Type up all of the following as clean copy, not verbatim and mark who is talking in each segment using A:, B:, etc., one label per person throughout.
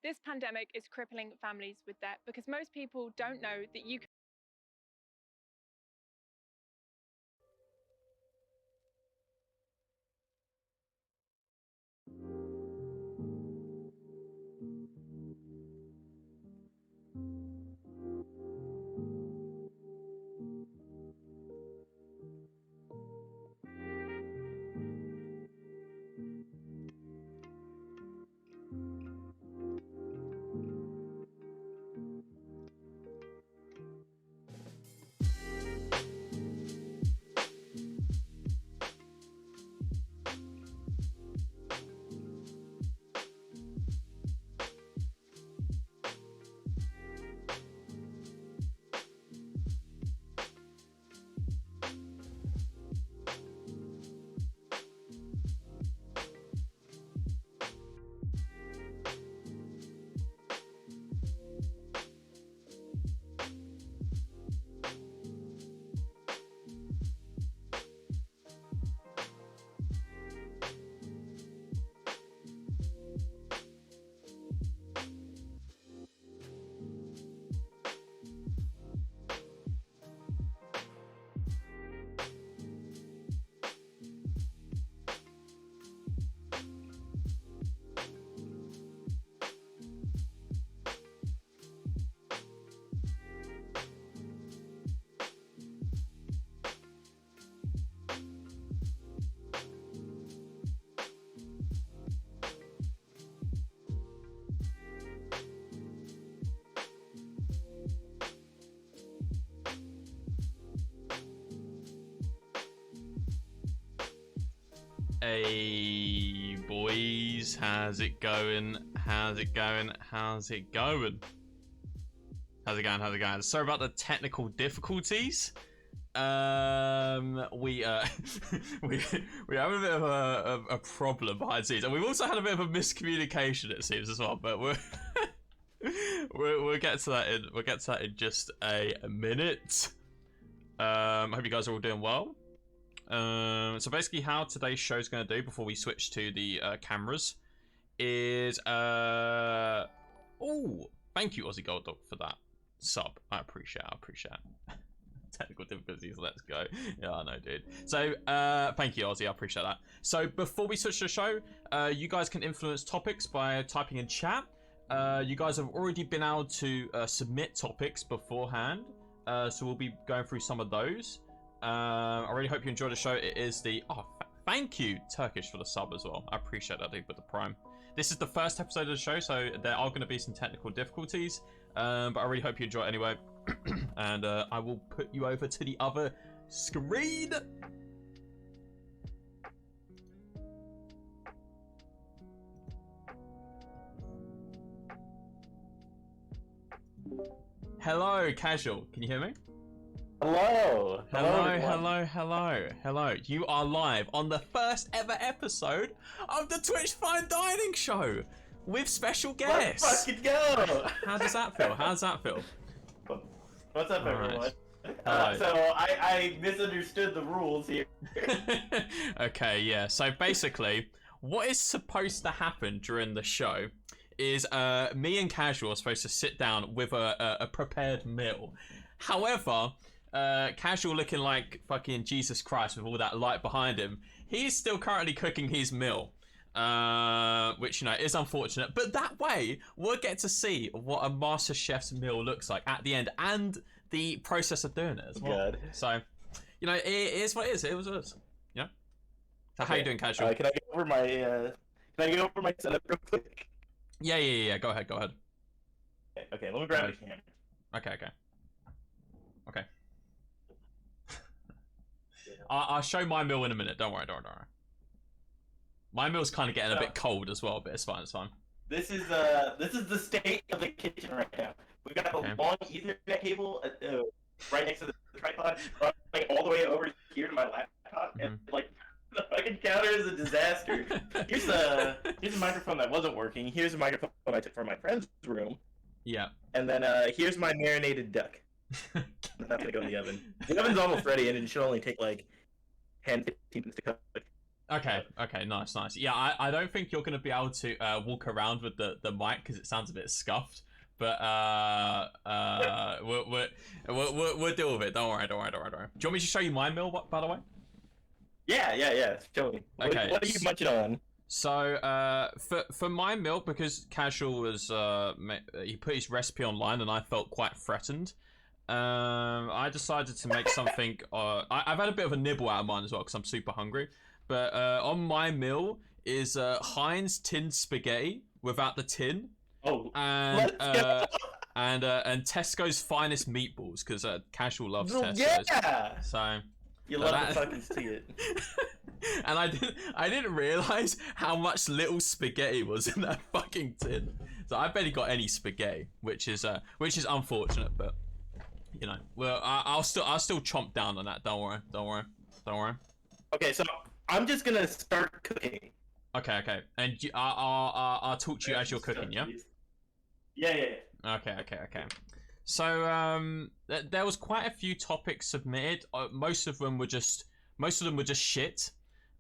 A: This pandemic is crippling families with debt because most people don't know that you can.
B: Hey boys, how's it going? How's it going? How's it going? How's it going? How's it going? Sorry about the technical difficulties. We we have a bit of a problem behind the scenes, and we've also had a bit of a miscommunication, it seems, as well. But we'll get to that in just a minute. Hope you guys are all doing well. So basically how today's show is going to do before we switch to the cameras is oh, thank you Aussie Gold Dog for that sub. I appreciate it. Technical difficulties, let's go. Yeah, I know, dude. So thank you, Aussie, I appreciate that. So before we switch to the show, you guys can influence topics by typing in chat. You guys have already been able to submit topics beforehand, so we'll be going through some of those. I really hope you enjoy the show. It is the thank you Turkish for the sub as well. I appreciate that, dude, with the prime. This is the first episode of the show, so there are going to be some technical difficulties, but I really hope you enjoy it anyway. And I will put you over to the other screen. Hello, Casual. Can you hear me?
C: Hello.
B: Hello. You are live on the first ever episode of the Twitch Fine Dining Show with special guests.
C: Let's fucking go.
B: How does that feel?
C: What's up, everyone?
B: Right.
C: So I misunderstood the rules here.
B: Okay, yeah. So basically, what is supposed to happen during the show is me and Casual are supposed to sit down with a prepared meal. However, Casual, looking like fucking Jesus Christ with all that light behind him, he's still currently cooking his meal, which, you know, is unfortunate, but that way we'll get to see what a master chef's meal looks like at the end and the process of doing it as well.
C: God.
B: So, you know, it is what it is. It was us. You know. So okay. How you doing, Casual?
C: Can I go over my setup real quick?
B: Yeah. Go ahead.
C: Okay, let me grab the camera.
B: Okay. I'll show my meal in a minute. Don't worry. My meal's kind of getting a bit cold as well, but it's fine.
C: This is the state of the kitchen right now. We've got a long Ethernet cable right next to the tripod, running all the way over here to my laptop, and like the fucking counter is a disaster. Here's a microphone that wasn't working. Here's a microphone I took from my friend's room.
B: Yeah.
C: And then here's my marinated duck. That's gonna go in the oven. The oven's almost ready, and it should only take like 10-15 minutes to cook.
B: Okay, nice. Yeah, I don't think you're gonna be able to walk around with the mic because it sounds a bit scuffed. But we'll deal with it. Don't worry. Do you want me to show you my meal, by the way?
C: Yeah. Show me.
B: Okay.
C: What are you munching on?
B: So for my meal, because Casual was he put his recipe online and I felt quite threatened. I decided to make something. I've had a bit of a nibble out of mine as well because I'm super hungry. But on my meal is Heinz tinned spaghetti without the tin.
C: Oh,
B: and Tesco's finest meatballs because Casual loves Tesco's.
C: Yeah.
B: So
C: you love to fucking see it.
B: And I didn't realize how much little spaghetti was in that fucking tin. So I barely got any spaghetti, which is unfortunate, but you know, well, I'll still chomp down on that. Don't worry.
C: Okay, so I'm just gonna start cooking.
B: Okay. And I'll talk to you as you're cooking, yeah?
C: Yeah.
B: Okay. So there was quite a few topics submitted. Most of them were just shit.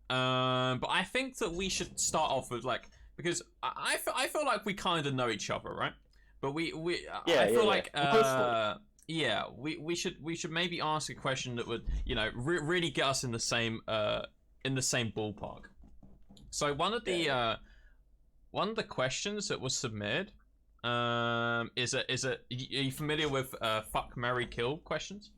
B: But I think that we should start off with because I feel like we kind of know each other, right? But we we should maybe ask a question that would really get us in the same ballpark. So one of the questions that was submitted are you familiar with fuck, marry, kill questions?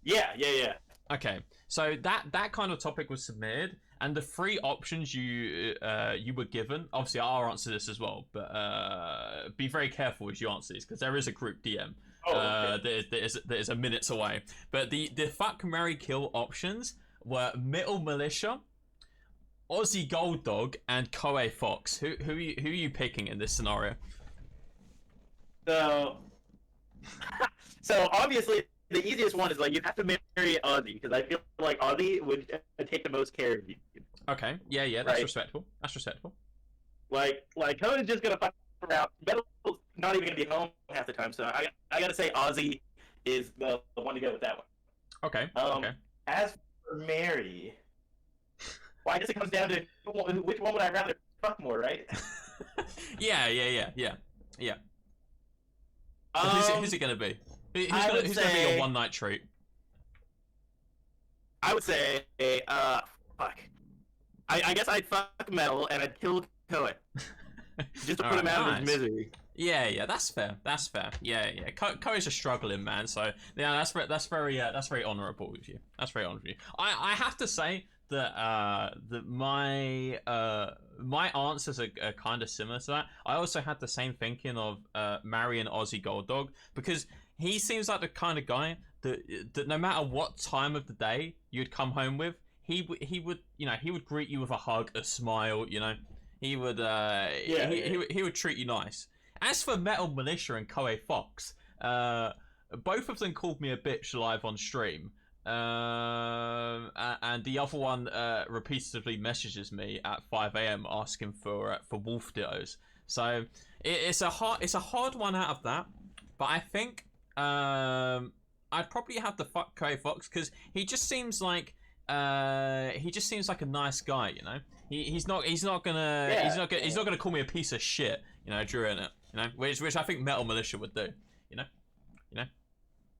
B: Yeah. Okay, so that kind of topic was submitted, and the three options you were given. Obviously, I'll answer this as well, but be very careful as you answer these because there is a group DM. Okay. That is a minutes away. But the fuck, marry, kill options were Metal Militia, Aussie Gold Dog, and Koei Fox. Who are you picking in this scenario?
C: So obviously the easiest one is you have to marry Ozzy because I feel like Ozzy would take the most care of you.
B: Okay, yeah, that's respectable. That's respectable.
C: Like Cohen's just gonna fuck around. Metal's not even gonna be home half the time, so I gotta say Ozzy is the one to go with that one.
B: Okay.
C: As for Mary, well, I guess it comes down to which one would I rather fuck more, right?
B: Yeah. Who's it gonna be? Who's gonna be your one night treat?
C: I would say, fuck. I guess I'd fuck Metal and I'd kill Koei. Just to put him out of his misery.
B: Yeah, that's fair. Yeah. Koei's a struggling man, so yeah, that's very honourable of you. I have to say that my answers are kind of similar to that. I also had the same thinking of marrying Aussie Gold Dog because he seems like the kind of guy that no matter what time of the day you'd come home with, he would greet you with a hug, a smile. He would he would treat you nice. As for Metal Militia and Koei Fox, both of them called me a bitch live on stream. And the other one repeatedly messages me at 5 AM asking for wolf dittos. So it's a hard one out of that. But I think I'd probably have to fuck Koei Fox because he just seems like a nice guy. He's not gonna call me a piece of shit. During it. Which I think Metal Militia would do.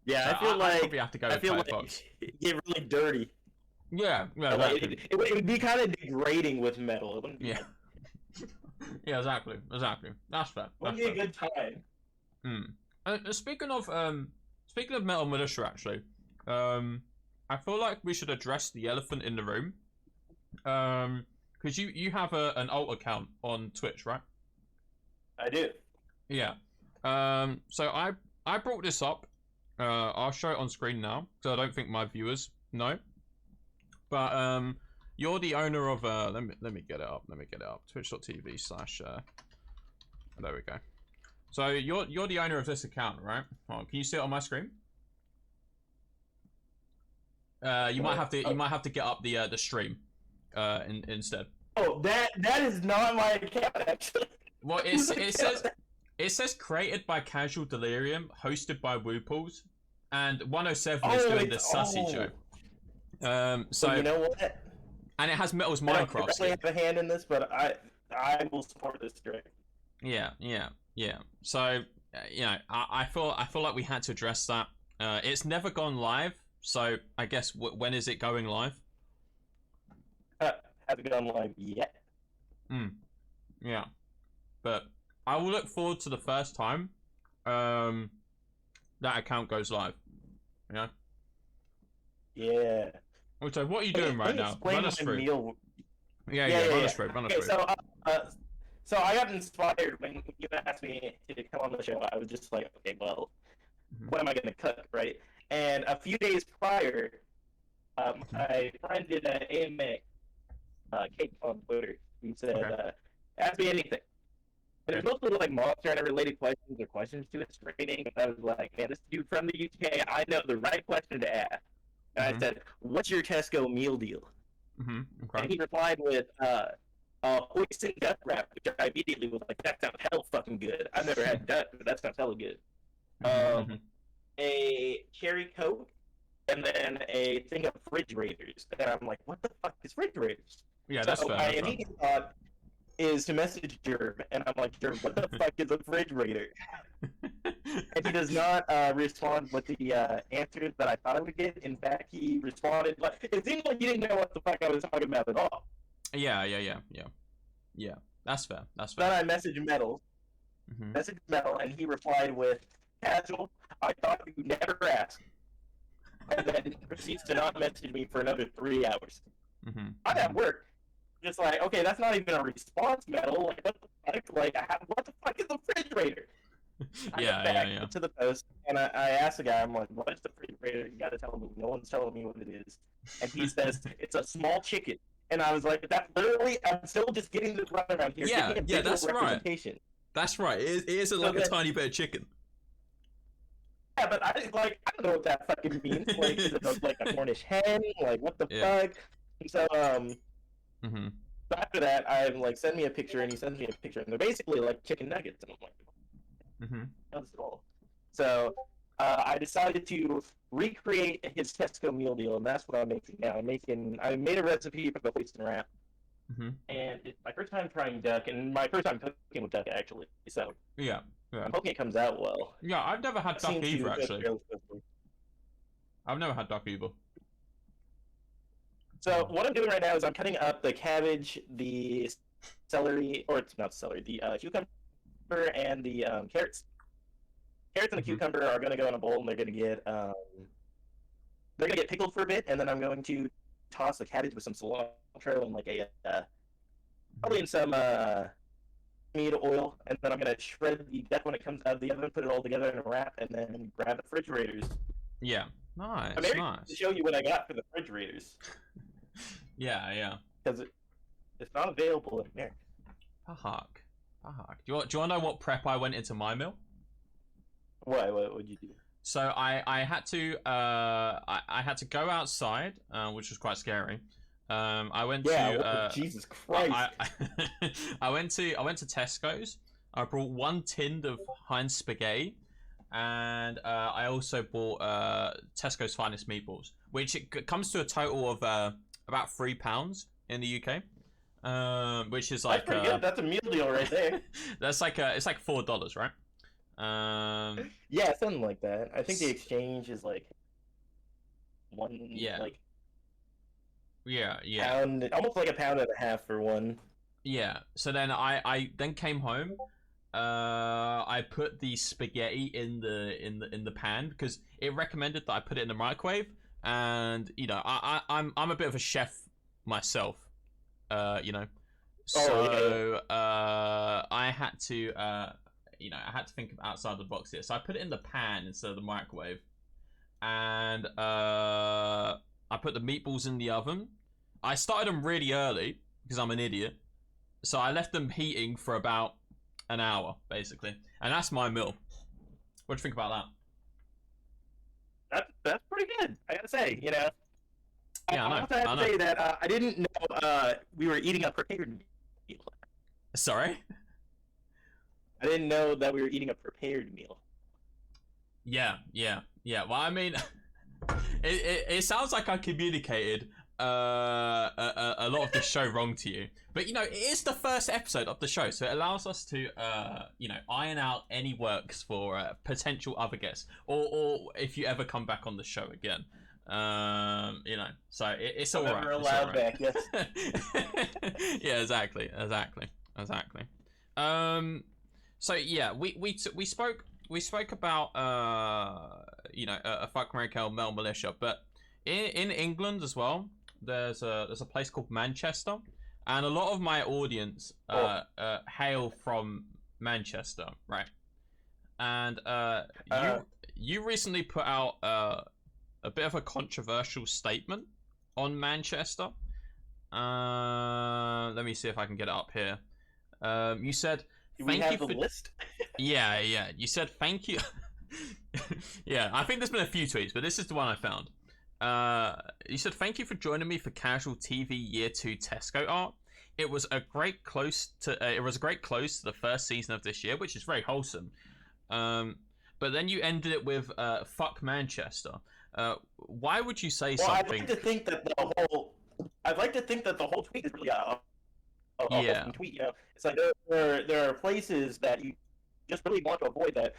C: Yeah,
B: so
C: I feel like
B: probably have to go with Koei Fox.
C: Get really dirty.
B: Yeah.
C: It would be kind of degrading with Metal. It wouldn't be
B: yeah, exactly. That's fair.
C: Wouldn't be a good time.
B: Speaking of Metal Militia, actually, I feel like we should address the elephant in the room. Because you have an alt account on Twitch, right?
C: I do.
B: Yeah. So I brought this up. I'll show it on screen now, so I don't think my viewers know. But you're the owner of let me get it up. Twitch.tv/ there we go. So you're the owner of this account, right? Oh, can you see it on my screen? You might have to get up the stream instead.
C: Oh, that is not my account actually.
B: Well, it says created by Casual Delirium, hosted by Wooples, and 107 is doing the sussy joke. So
C: you know what?
B: And it has Metal's
C: I don't
B: Minecraft
C: directly
B: skin.
C: have a hand in this, but I will support this direct.
B: Yeah. So, I feel like we had to address that. It's never gone live, so I guess when is it going live?
C: Haven't gone live yet.
B: Yeah, but I will look forward to the first time that account goes live. Yeah.
C: Yeah.
B: So what are you doing right now? Run us through.
C: Meal.
B: Yeah. Run us through.
C: Okay, so I got inspired when you asked me to come on the show. I was just like, okay, well, what am I going to cook, right? And a few days prior, my friend did an AMA cake on Twitter. He said, ask me anything. And there's mostly like Monster Hunter related questions or questions to its rating. And I was like, man, this dude from the UK, I know the right question to ask. And I said, what's your Tesco meal deal? And he replied with, hoisin duck wrap, which I immediately was like, that sounds hell fucking good. I've never had duck, but that sounds hella good. A cherry coke, and then a thing of refrigerators. And I'm like, what the fuck is refrigerators?
B: Yeah, that's fair.
C: My immediate thought is to message Jerb, and I'm like, Jerb, what the fuck is a refrigerator? And he does not respond with the answers that I thought I would get. In fact, he responded like, it seemed like he didn't know what the fuck I was talking about at all.
B: Yeah. That's fair.
C: Then I messaged Metal. And he replied with, casual, I thought you never asked. And then proceeds to not message me for another 3 hours. I'm at work. Just like, okay, that's not even a response, Metal. Like, what the fuck? Like, what the fuck is a refrigerator?
B: Yeah.
C: To the post, and I asked the guy, I'm like, what is the refrigerator? You gotta tell me. No one's telling me what it is. And he says, it's a small chicken. And I was like, that's literally, I'm still just getting this run around here.
B: Yeah, that's right. That's right. It is like a tiny bit of chicken.
C: Yeah, but I don't know what that fucking means. Like, is it like a Cornish hen? Like, what the fuck? And so, so after that, I'm like, send me a picture, and he sends me a picture, and they're basically like chicken nuggets, and I'm like, that's all. So, I decided to recreate his Tesco meal deal, and that's what I'm making now. I made a recipe for the hoisin wrap, and it's my first time trying duck, and my first time cooking with duck, actually. So,
B: yeah.
C: I'm hoping it comes out well.
B: Yeah, I've never had duck either, actually. I've never had duck either.
C: So what I'm doing right now is I'm cutting up the cabbage, the celery, or it's not celery, the cucumber and the carrots. Carrots and the cucumber are going to go in a bowl, and they're going to get pickled for a bit, and then I'm going to toss the cabbage with some cilantro and like probably in some meat oil, and then I'm going to shred the duck when it comes out of the oven, put it all together in a wrap, and then grab the refrigerators.
B: Yeah, nice.
C: I'm nice to show you what I got for the refrigerators.
B: Yeah.
C: Because it's not available in America.
B: Pahak. Do you want to know what prep I went into my meal?
C: What would you do?
B: So I had to I had to go outside, which was quite scary. I went to
C: Jesus Christ.
B: I went to Tesco's. I brought 1 tin of Heinz spaghetti, and I also bought Tesco's finest meatballs, which it comes to a total of about £3 in the UK, which is like
C: that's pretty good. That's a meal deal right there.
B: That's like it's like $4, right?
C: Yeah, something like that. I think the exchange is like one.
B: Yeah.
C: Like.
B: Yeah.
C: Pound, almost like £1.50 for one.
B: Yeah. So then I then came home. I put the spaghetti in the pan because it recommended that I put it in the microwave, and I'm a bit of a chef myself, so I had to I had to think outside the box here. So I put it in the pan instead of the microwave, and I put the meatballs in the oven. I started them really early because I'm an idiot, so I left them heating for about an hour, basically, and that's my meal. What do you think about
C: that? That's pretty good, I gotta say.
B: Yeah, I know.
C: I also have to say that I didn't know we were eating a prepared meal.
B: Sorry?
C: I didn't know that we were eating a prepared meal.
B: Yeah. Well, I mean, it sounds like I communicated a lot of the show wrong to you. But, you know, it is the first episode of the show, so it allows us to, you know, iron out any works for potential other guests, or if you ever come back on the show again. You know, so it's all right.
C: Never allowed back. Yes.
B: Yeah, exactly. So yeah, we spoke about you know, a fuck, marry, kill, Mel militia, but in England as well, there's a place called Manchester, and a lot of my audience hail from Manchester, right? And you recently put out a bit of a controversial statement on Manchester. Let me see if I can get it up here. You said,
C: "Thank you for the list."
B: Yeah. You said thank you. Yeah, I think there's been a few tweets, but this is the one I found. You said, "Thank you for joining me for Casual TV Year 2 Tesco art. It was a great close to the first season of this year," which is very wholesome. But then you ended it with "fuck Manchester." Why would you say something?
C: I'd like to think that the whole tweet is really a wholesome tweet. You know, it's like there are places that you just really want to avoid that.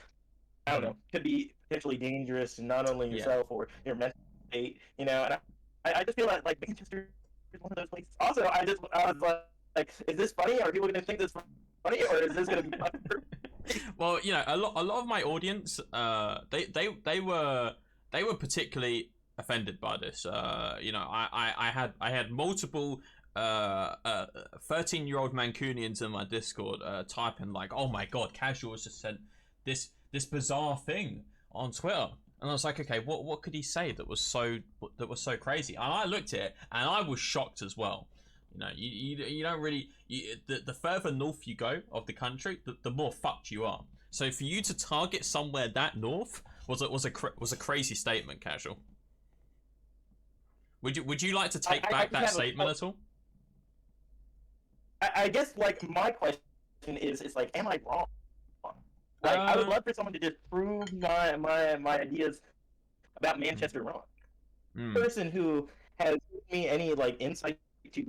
C: I don't know, could be potentially dangerous to not only yourself or your mental state. You know, and I just feel like Manchester is one of those places. Also, I was like, is this funny? Are people going to think this funny, or is this going to be funny?
B: Well, you know, a lot of my audience, they were particularly offended by this. You know, I had multiple 13-year-old Mancunians in my Discord typing like, "Oh my god, Casual has just sent this bizarre thing on Twitter," and I was like, okay, what could he say that was so crazy? And I looked at it and I was shocked as well. You know, you don't really, the further north you go of the country, the more fucked you are. So for you to target somewhere that north was a crazy statement, Casual. Would you like to take back that statement at all?
C: I guess like my question is like, am I wrong? Like, I would love for someone to just prove my ideas about Manchester wrong. The person who has given me any like insight to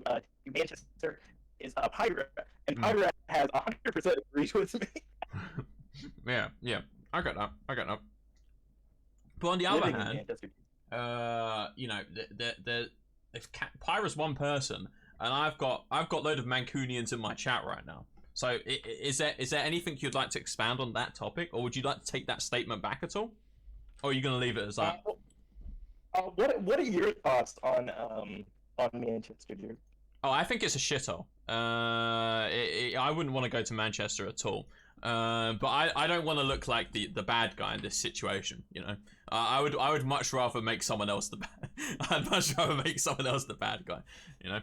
C: Manchester is Pyra, and Pyra has 100% agrees with me.
B: Yeah, I got that. But on the other hand, you know, if Pyra's one person, and I've got a load of Mancunians in my chat right now. So is there anything you'd like to expand on that topic, or would you like to take that statement back at all, or are you going to leave it as that?
C: What are your thoughts on Manchester, Jared?
B: Oh, I think it's a shithole. I wouldn't want to go to Manchester at all. But I don't want to look like the bad guy in this situation. You know, I would much rather make someone else the bad. I'd much rather make someone else the bad guy. You know.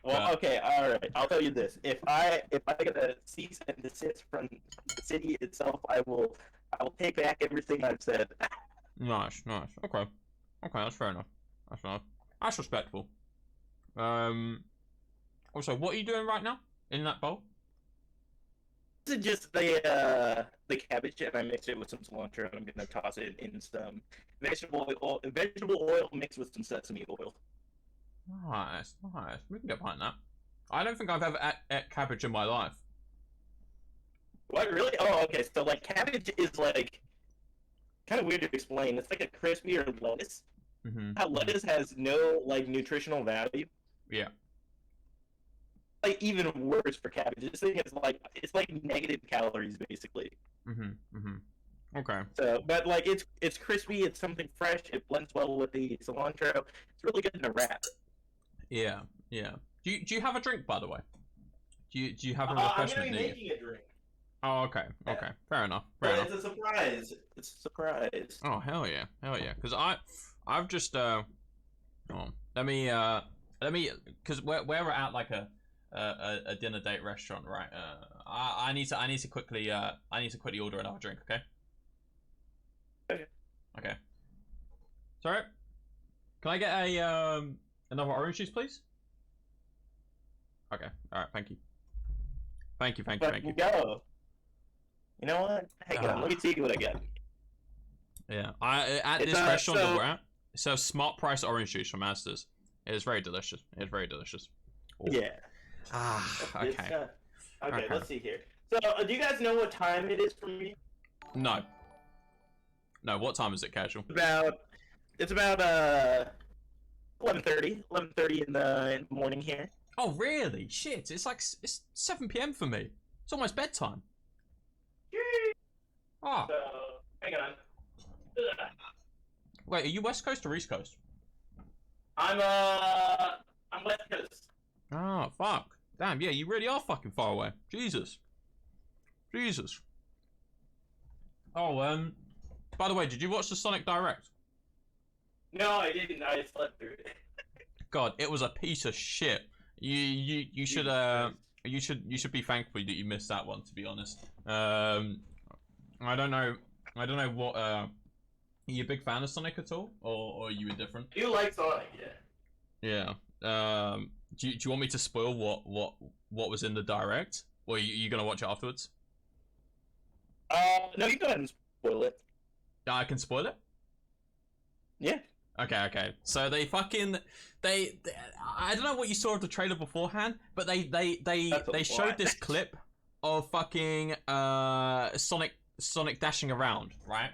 C: Well, okay, all right. I'll tell you this: if I get a cease and desist from the city itself, I will take back everything I've said.
B: Nice. Okay, that's fair enough. That's respectful. Also, what are you doing right now in that bowl?
C: This is just the cabbage, and I mixed it with some cilantro, and I'm gonna toss it in some vegetable oil mixed with some sesame oil.
B: Nice. We can get behind that. I don't think I've ever ate cabbage in my life.
C: What, really? Oh, okay. So, like, cabbage is, like, kind of weird to explain. It's like a crispier lettuce.
B: Mm-hmm.
C: How lettuce has no, like, nutritional value.
B: Yeah.
C: Like, even worse for cabbage. This thing is, like, it's like negative calories, basically.
B: Okay.
C: So, but, like, it's crispy. It's something fresh. It blends well with the cilantro. It's really good in a wrap.
B: Yeah. Do you have a drink, by the way? Do you have a refreshment?
C: I'm gonna be making a drink.
B: Oh, okay. Fair enough.
C: It's a surprise. It's a surprise.
B: Oh, hell yeah. Because I've just let me because where we're at like a dinner date restaurant, right? I need to quickly order another drink. Okay. Sorry. Can I get a another orange juice, please? Okay. All right. Thank you. Thank you.
C: Go. You know what? Hang on. Let me see what I get.
B: Yeah. At this restaurant that we're at, it serves smart price orange juice from Asda's. It is very delicious. It is very delicious. Ooh.
C: Yeah.
B: Ah,
C: Good
B: okay.
C: stuff. Okay,
B: Okay.
C: let's see here. So, do you guys know what time it is for me?
B: No. No, what time is it, Casual?
C: It's about 11:30 in the morning here.
B: Oh, really? Shit, it's like, it's 7 p.m. for me. It's almost bedtime. Ah.
C: So, hang on.
B: Wait, are you West Coast or East Coast?
C: I'm West Coast.
B: Oh, fuck. Damn, yeah, you really are fucking far away. Jesus. Jesus. Oh, by the way, did you watch the Sonic Direct?
C: No, I didn't. I slept through it.
B: God, it was a piece of shit. You should you should be thankful that you missed that one, to be honest. I don't know what are you a big fan of Sonic at all, or are you indifferent?
C: You like Sonic, yeah.
B: Yeah. Do you want me to spoil what was in the direct, or are you gonna watch it afterwards?
C: No, you go ahead and spoil it.
B: I can spoil it.
C: Yeah.
B: Okay. So they I don't know what you saw of the trailer beforehand, but they showed this clip of fucking Sonic dashing around, right?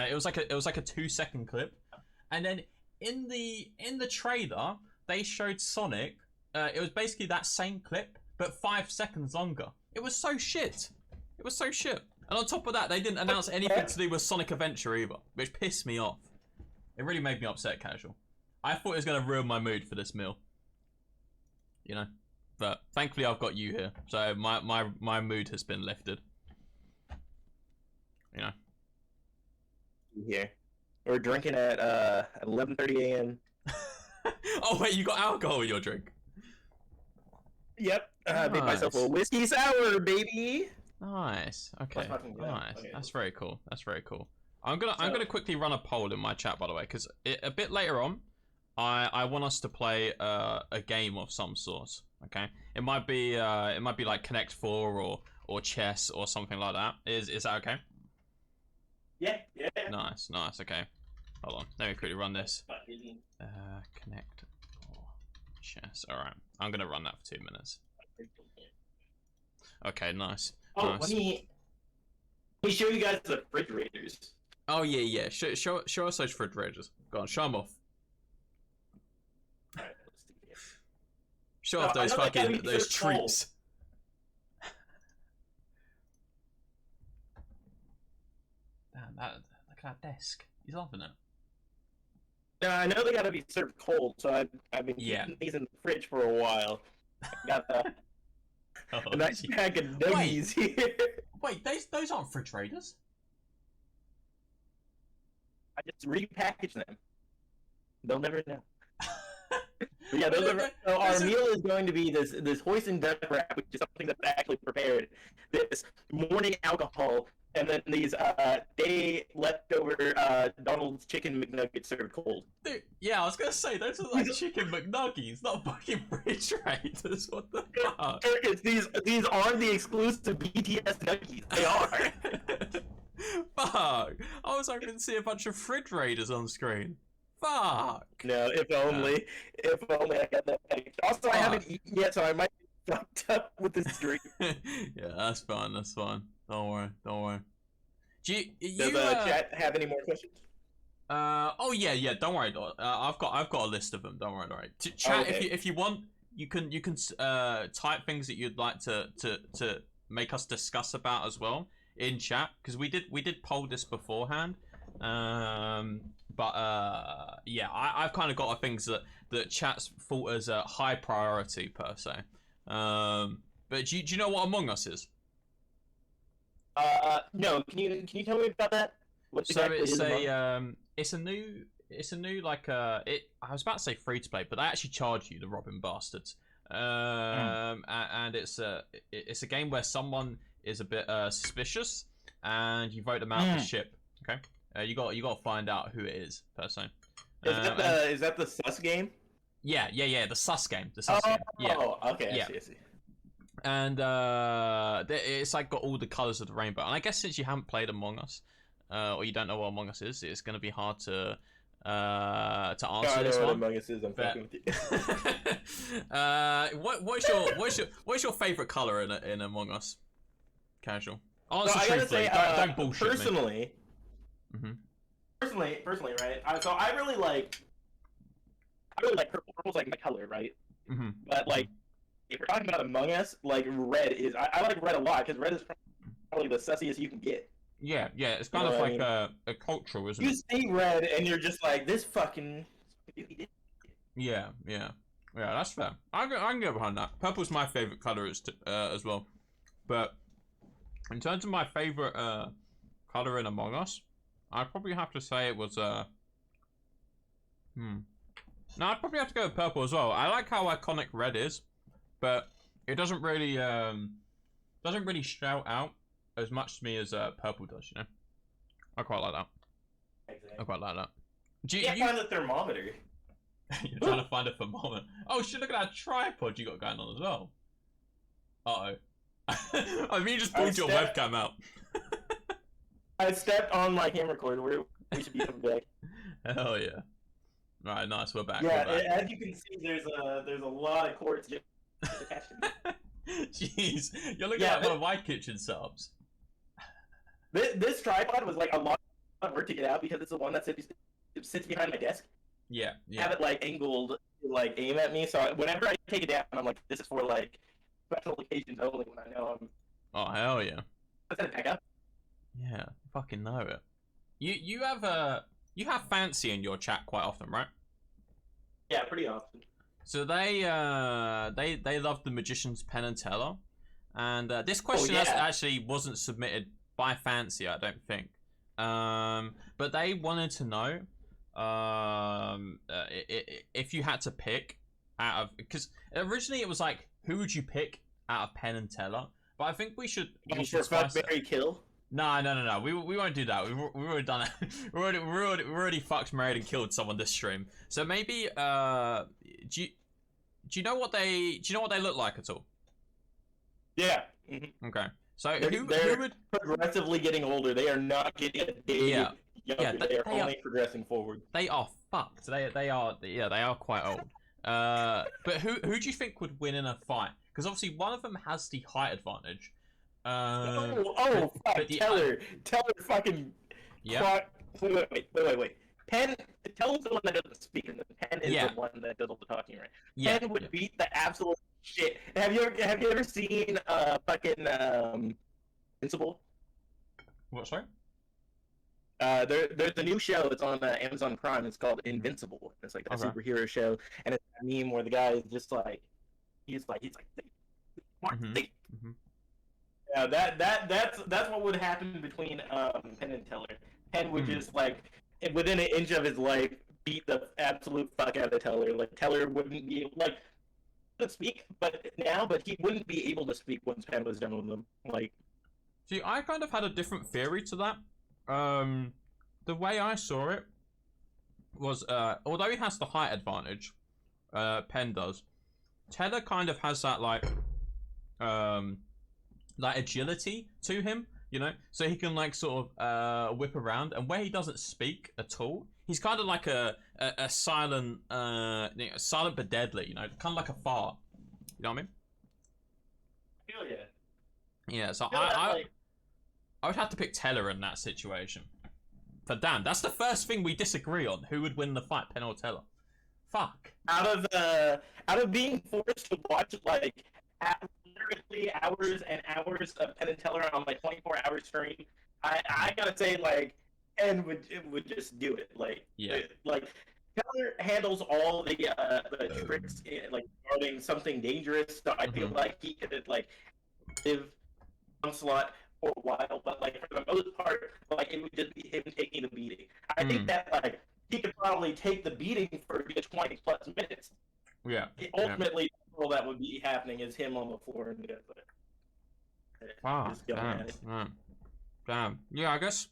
B: It was like a 2-second clip, and then in the trailer they showed Sonic. It was basically that same clip, but 5 seconds longer. It was so shit. It was so shit. And on top of that, they didn't announce anything to do with Sonic Adventure either, which pissed me off. It really made me upset, Casual. I thought it was going to ruin my mood for this meal. You know? But thankfully I've got you here, so my mood has been lifted. You know?
C: Here. We're drinking at 11:30 a.m.
B: Oh wait, you got alcohol in your drink?
C: Yep. I made myself a whiskey sour, baby.
B: Nice. Okay. Nice.
C: Okay.
B: That's very cool. That's very cool. I'm gonna quickly run a poll in my chat, by the way, because a bit later on, I want us to play a game of some sort. Okay. It might be like Connect 4 or chess or something like that. Is that okay?
C: Yeah.
B: Nice. Okay. Hold on. Let me quickly run this. Connect 4 chess. All right. I'm gonna run that for 2 minutes. Okay. Nice.
C: Oh,
B: nice.
C: let me show you guys the refrigerators.
B: Oh yeah. Show us those refrigerators. Go on, show them off.
C: Alright, let's do it.
B: Show off those fucking treats. Damn, look at that desk. He's loving it.
C: Now, I know they gotta be served cold, so I've been keeping these in the fridge for a while. I got a nice pack of nuggies here.
B: Wait, those aren't refrigerators.
C: I just repackage them. They'll never know. But yeah, so our meal is going to be this hoisin duck wrap, which is something that's actually prepared. This morning alcohol, and then these day leftover Donald's chicken McNuggets served cold.
B: Dude, yeah, I was gonna say those are like chicken McNuggies, not fucking refrigerators. What the fuck?
C: These are the exclusive BTS nuggies. They are.
B: Fuck! I was hoping to see a bunch of refrigerators on screen. Fuck!
C: No, if only I got that package. Also, I haven't eaten yet, so I might be fucked up with this drink.
B: Yeah, that's fine. That's fine. Don't worry.
C: Does chat have any more questions?
B: Oh yeah. Don't worry. I've got a list of them. Don't worry. Chat,
C: okay.
B: if you want, you can type things that you'd like to make us discuss about as well in chat, because we did poll this beforehand. But yeah, I've kind of got things that chat's thought as a high priority per se. But do you know what Among Us is?
C: No. Can you tell me about that? What exactly
B: it's a new like I was about to say free to play, but they actually charge you, the robbing bastards. And it's a game where someone is a bit suspicious, and you vote them out the ship. Okay. You got to find out who it is per se.
C: Is that the sus game?
B: Yeah. The sus game. The sus game. Yeah.
C: Oh, okay. I see.
B: And it's like got all the colors of the rainbow. And I guess since you haven't played Among Us, or you don't know what Among Us is, it's going to be hard to to
C: No,
B: answer
C: I know
B: this
C: what
B: one.
C: Among Us is. I'm fucking with you.
B: What's your favorite color in Among Us? Casual.
C: So
B: Answer
C: I gotta
B: truthfully.
C: say,
B: Don't bullshit
C: personally,
B: me.
C: personally, right? So I really like purple. Purple's like my color, right? But like, if you're talking about Among Us, like red is. I like red a lot because red is probably the sussiest you can get.
B: Yeah, it's kind
C: You know
B: of
C: what I
B: like
C: mean?
B: a cultural, isn't
C: You
B: it?
C: see red and you're just like, this fucking.
B: Yeah, that's fair. I can get behind that. Purple's my favorite color as well. But in terms of my favorite color in Among Us, I'd probably have to say it was No, I'd probably have to go with purple as well. I like how iconic red is, but it doesn't really shout out as much to me as purple does, you know? I quite like that.
C: Exactly.
B: I quite like that.
C: You can't find the thermometer.
B: You're trying to find a thermometer. Oh shit, look at that tripod you got going on as well. Uh-oh. I mean, you just pulled your webcam out.
C: I stepped on my camera cord. We should be coming back.
B: Hell yeah. Alright, nice, we're back.
C: Yeah,
B: we're back.
C: as you can see, there's a lot of cords just attached to me.
B: Jeez, you're looking at one of my kitchen setups.
C: This tripod was like a lot of work to get out because it's the one that sits behind my desk.
B: Yeah.
C: I have it like angled to like aim at me, so whenever I take it down, I'm like, this is for like special occasions only when I know I'm.
B: Oh hell yeah.
C: Let's set it back up.
B: Yeah, fucking know it. You have Fancy in your chat quite often, right?
C: Yeah, pretty often.
B: So they love the Magician's Penn and Teller, and this question actually wasn't submitted by Fancy, I don't think. But they wanted to know if you had to pick out of, because originally it was like, who would you pick out of Penn and Teller? But I think we should
C: fuck, marry, kill.
B: No. We won't do that. We've already done it. we already fucked, married, and killed someone this stream. So maybe do you know what they look like at all?
C: Yeah.
B: Okay. So
C: they're
B: who would
C: progressively getting older? They are not getting a day younger. They are only progressing forward.
B: They are fucked. They are quite old. But who do you think would win in a fight? Because obviously one of them has the height advantage.
C: Fuck, Teller fucking.
B: Yeah.
C: Wait. Penn, Teller's the one that doesn't speak, and Penn is the one that does all the talking, right?
B: Yeah.
C: Penn would beat the absolute shit. Have you ever seen fucking Invincible?
B: What, sorry?
C: There's a new show. It's on Amazon Prime. It's called Invincible. It's like a superhero show, and it's a meme where the guy is just like, he's like, Yeah, that's what would happen between Penn and Teller. Penn would just like within an inch of his life beat the absolute fuck out of Teller. Like Teller wouldn't be like to speak, but he wouldn't be able to speak once Penn was done with him. Like,
B: see, I kind of had a different theory to that. The way I saw it was, although he has the height advantage, Penn does. Teller kind of has that like agility to him, you know, so he can like sort of whip around, and where he doesn't speak at all, he's kind of like a silent, silent but deadly, you know, kind of like a fart. You know what I mean?
C: Hell yeah.
B: Yeah, so I would have to pick Teller in that situation. But damn, that's the first thing we disagree on. Who would win the fight, Penn or Teller? Fuck.
C: Out of being forced to watch like literally hours and hours of Penn and Teller on my 24-hour stream, I gotta say like Penn would just do it. Like Teller handles all the tricks like regarding something dangerous. So I feel like he could like live onslaught for a while, but like for the most part, like it would just be him taking the beating. I think that like he could probably take the beating for a good 20+ minutes.
B: Yeah.
C: Ultimately, all that would be happening is him on the floor and
B: damn. Yeah, I guess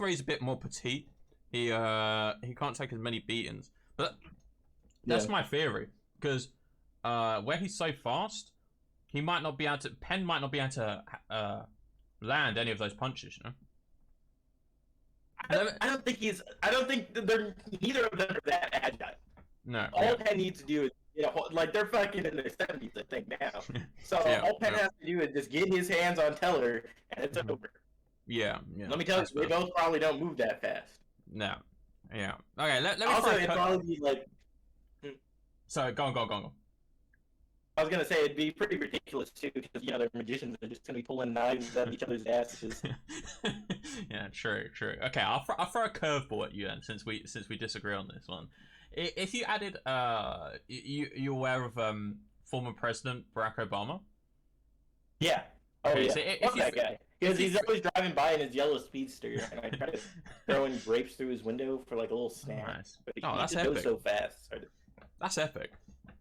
B: where he's a bit more petite, he can't take as many beatings. But that's my theory, because where he's so fast, Penn might not be able to land any of those punches, you know?
C: I don't think he's. I don't think they're neither of them are that agile.
B: No.
C: All Penn needs to do is, like they're fucking in their 70s, I think now. So all Penn has to do is just get his hands on Teller, and it's over.
B: Yeah.
C: Let me tell you, they both probably don't move that fast.
B: No. Yeah. Okay. Let me
C: also, it'd probably be like.
B: Sorry, go on.
C: I was gonna say it'd be pretty ridiculous too, because they're magicians. They're just gonna be pulling knives out of each other's asses.
B: Yeah, true. Okay, I'll throw a curveball at you then, since we disagree on this one. If you added, you aware of former President Barack Obama?
C: Yeah. Oh
B: okay,
C: yeah.
B: So
C: Fuck that guy. Because he's always driving by in his yellow speedster, and I try to throwing grapes through his window for like a little snack.
B: Nice.
C: But he
B: that's
C: just
B: epic.
C: goes so fast.
B: That's epic.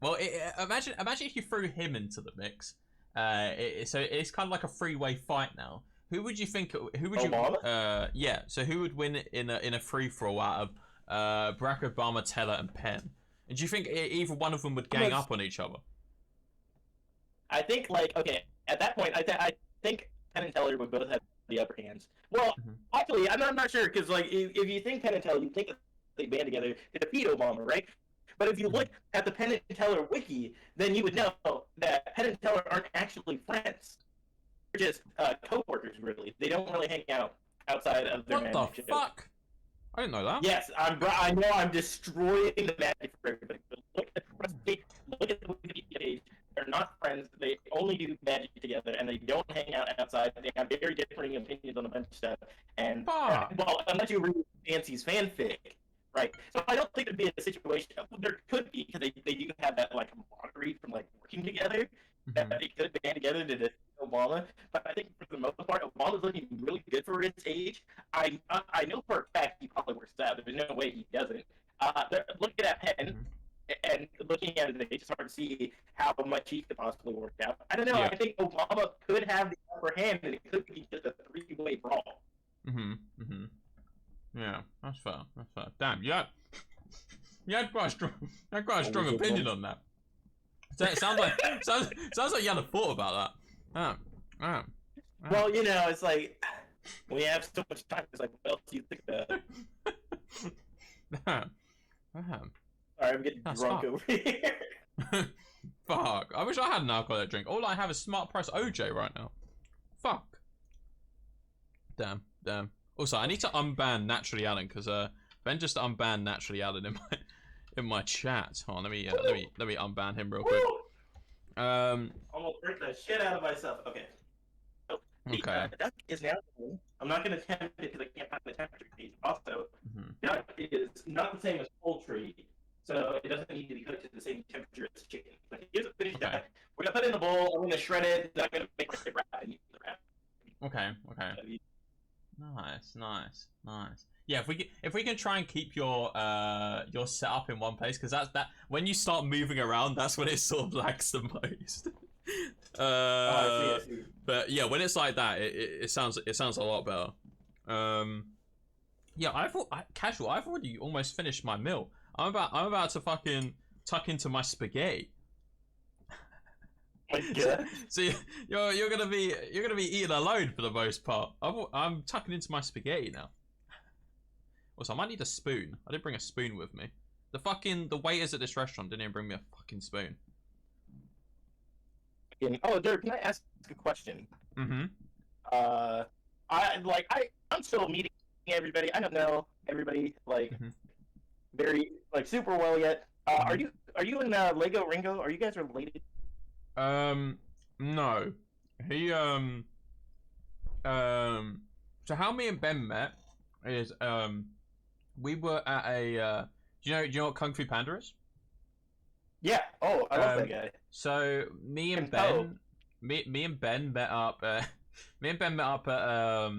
B: Well, imagine if you threw him into the mix. So it's kind of like a three-way fight now. Who would you think? Who would
C: Obama?
B: Yeah. So who would win in a free-for-all out of Barack Obama, Teller, and Penn? And do you think either one of them would gang up on each other?
C: I think at that point, I think Penn and Teller would both have the upper hands. Well, actually, I'm not sure because if you think Penn and Teller, you think that they band together to defeat Obama, right? But if you look at the Penn and Teller wiki, then you would know that Penn and Teller aren't actually friends. They're just co-workers, really. They don't really hang out outside of their magic.
B: What the fuck? I didn't know that.
C: Yes, I know I'm destroying the magic for everybody. But look at the Wikipedia page. They're not friends. They only do magic together, and they don't hang out outside. They have very differing opinions on a bunch of stuff. And well, unless you read Fancy's fanfic. Right. So I don't think there'd be a situation. There could be, because they do have that camaraderie from working together. That they could band together to defeat Obama. But I think for the most part, Obama's looking really good for his age. I know for a fact he probably works out. There's no way he doesn't. Looking at Penn and looking at his age, it's hard to see how much he could possibly work out. I don't know. Yeah. I think Obama could have the upper hand, and it could be just a three-way brawl.
B: Yeah, that's fair. Damn, you had quite a strong opinion on that. It sounds like you had a thought about that.
C: Well, it's like when you have so much time, it's like, what else do you think about? Sorry, I'm getting drunk over here.
B: Fuck, I wish I had an alcoholic drink. All I have is Smart Price OJ right now. Fuck. Damn. Also, I need to unban Naturally Alan because Ben just unbanned Naturally Alan in my chat. Hold on, let me unban him real quick.
C: I'm gonna break the shit out of myself. Okay. So, the duck is now. I'm not gonna attempt it because I can't find the temperature page. Also, duck is not the same as poultry, so it doesn't need to be cooked at the same temperature as chicken. But here's a finished duck. We're gonna put it in the bowl. I'm gonna shred it. Then I'm gonna make a wrap and eat the wrap.
B: Okay. Nice. Yeah, if we can try and keep your setup in one place, because that when you start moving around, that's when it sort of lags the most.
C: I see.
B: But yeah, when it's like that, it sounds a lot better. Yeah, I've already almost finished my meal. I'm about to fucking tuck into my spaghetti.
C: My God.
B: So you're gonna be eating alone for the most part. I'm tucking into my spaghetti now. Also, I might need a spoon. I didn't bring a spoon with me. The waiters at this restaurant didn't even bring me a fucking spoon.
C: Oh, Dirk, can I ask a question? I'm still meeting everybody. I don't know everybody very super well yet. Are you in Lego Ringo? Are you guys related?
B: No. He so how me and Ben met is we were at a do you know what Kung Fu Panda is?
C: Yeah. Oh, I love that guy.
B: So me and Ben met up me and Ben met up at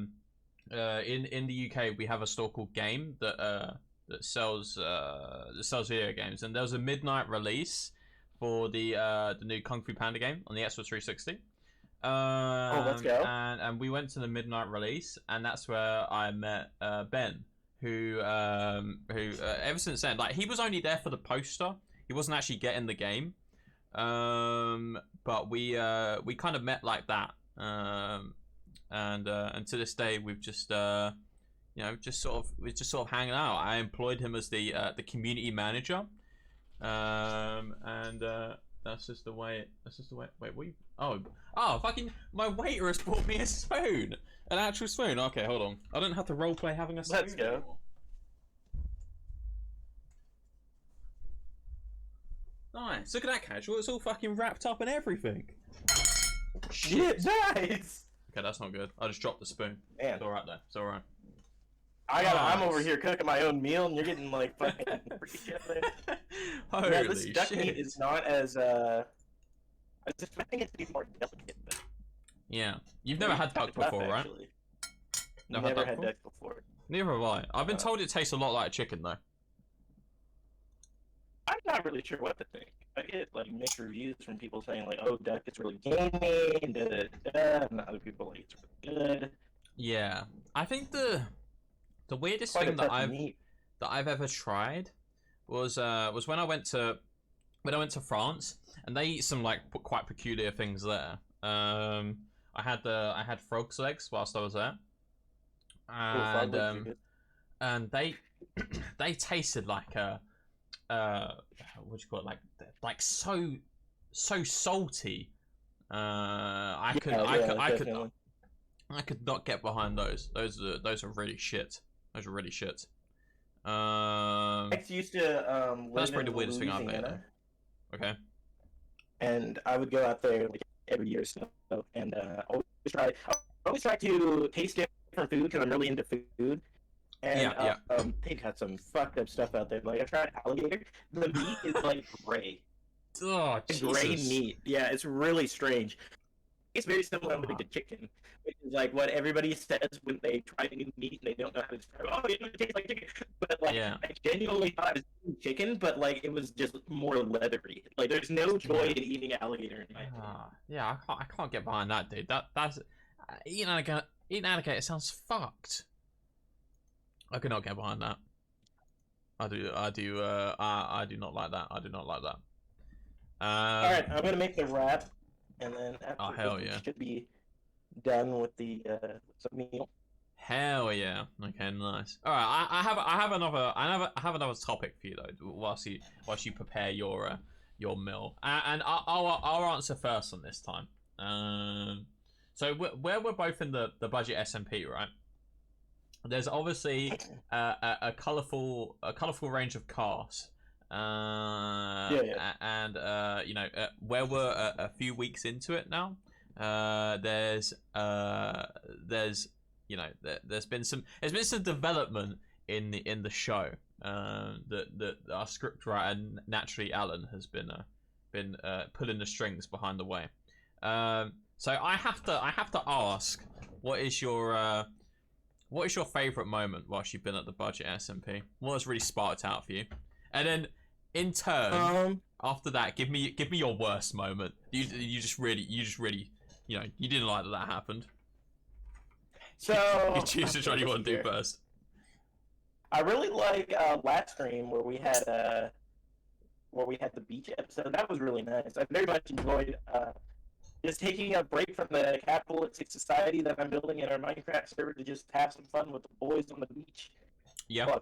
B: in the UK. We have a store called Game that sells video games, and there was a midnight release for the new Kung Fu Panda game on the Xbox 360.
C: Let's go.
B: And we went to the midnight release, and that's where I met Ben, who ever since then, he was only there for the poster. He wasn't actually getting the game. But we kind of met like that. And to this day, we've just you know, we're just sort of hanging out. I employed him as the community manager, and that's just the way. That's just the way. Wait, what? Fucking! My waiter has brought me a spoon, an actual spoon. Okay, hold on. I don't have to roleplay having a spoon.
C: Let's go.
B: Anymore. Nice. Look at that, Casual. It's all fucking wrapped up and everything.
C: Shit, nice.
B: Okay, that's not good. I just dropped the spoon.
C: Man.
B: It's alright though. It's alright.
C: I'm over here cooking my own meal, and you're getting like fucking free shit there.
B: Holy
C: yeah, this duck
B: shit.
C: meat is not as I was expecting it to be more delicate. But
B: yeah, you've never had duck before, right?
C: Never had duck before.
B: Neither have I. I've been told it tastes a lot like chicken though.
C: I'm not really sure what to think. I get like mixed reviews from people saying like, "Oh, duck is really gamey," and and other people like it's really good.
B: Yeah, I think the weirdest thing that I've ever tried was when I went to France, and they eat some like quite peculiar things there. I had frog's legs whilst I was there, and they they tasted like what do you call it, like so salty. I could not get behind those. Those are really shit. Those are really shit.
C: Ex used to
B: That's
C: live
B: probably
C: in
B: the weirdest thing I've been. Okay.
C: And I would go out there like every year or so, and always try to taste different food because I'm really into food. And they've got some fucked up stuff out there. Like I tried alligator. The meat is like gray.
B: Oh, Jesus.
C: Gray meat. Yeah, it's really strange. It's very similar to chicken, which is like what everybody says when they try new meat and they don't know how to describe. Oh, it tastes like chicken, but like I genuinely thought it was chicken, but like it was just more leathery. Like there's no joy in eating alligator in my opinion.
B: Yeah, I can't get behind that, dude. That's eating alligator sounds fucked. I could not get behind that. I do not like that. I do not like that.
C: All right, I'm gonna make the wrap, and then after
B: hell
C: we
B: yeah,
C: should be done with the meal.
B: Hell yeah. Okay, nice. All right, I have another topic for you though. Whilst you prepare your meal, and I'll answer first on this time. So where we're both in the budget SMP, right? There's obviously a colorful range of cars. And you know, where we're a few weeks into it now, there's you know, there's been some development in the show that our scriptwriter naturally Alan has been pulling the strings behind the way. So I have to ask, what is your favorite moment whilst you've been at the budget SMP? What has really sparked out for you? And then in turn, after that, give me your worst moment. You just really, you know, you didn't like that happened.
C: So
B: you choose which one you want to do first.
C: I really like last stream where we had the beach episode. That was really nice. I very much enjoyed just taking a break from the capitalistic society that I'm building in our Minecraft server to just have some fun with the boys on the beach.
B: Yeah.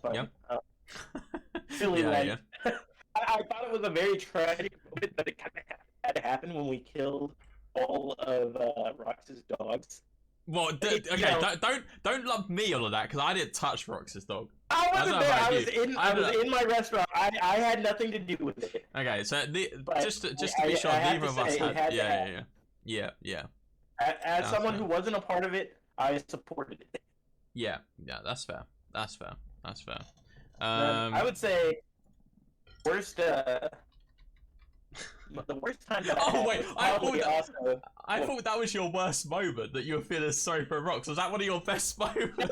C: Silly life. Yeah. I thought it was a very tragic moment, but it kind of had to happen when we killed all of Rox's dogs.
B: Well, don't lump me all of that because I didn't touch Rox's dog.
C: I wasn't there. I was in my restaurant. I had nothing to do with it.
B: Okay, so just to be sure, neither of us had. Yeah.
C: As someone who wasn't a part of it, I supported it.
B: Yeah, that's fair.
C: I would say worst. The worst time that
B: I thought that was your worst moment, that you were feeling sorry for Rox. Was that one of your best moments?
C: No,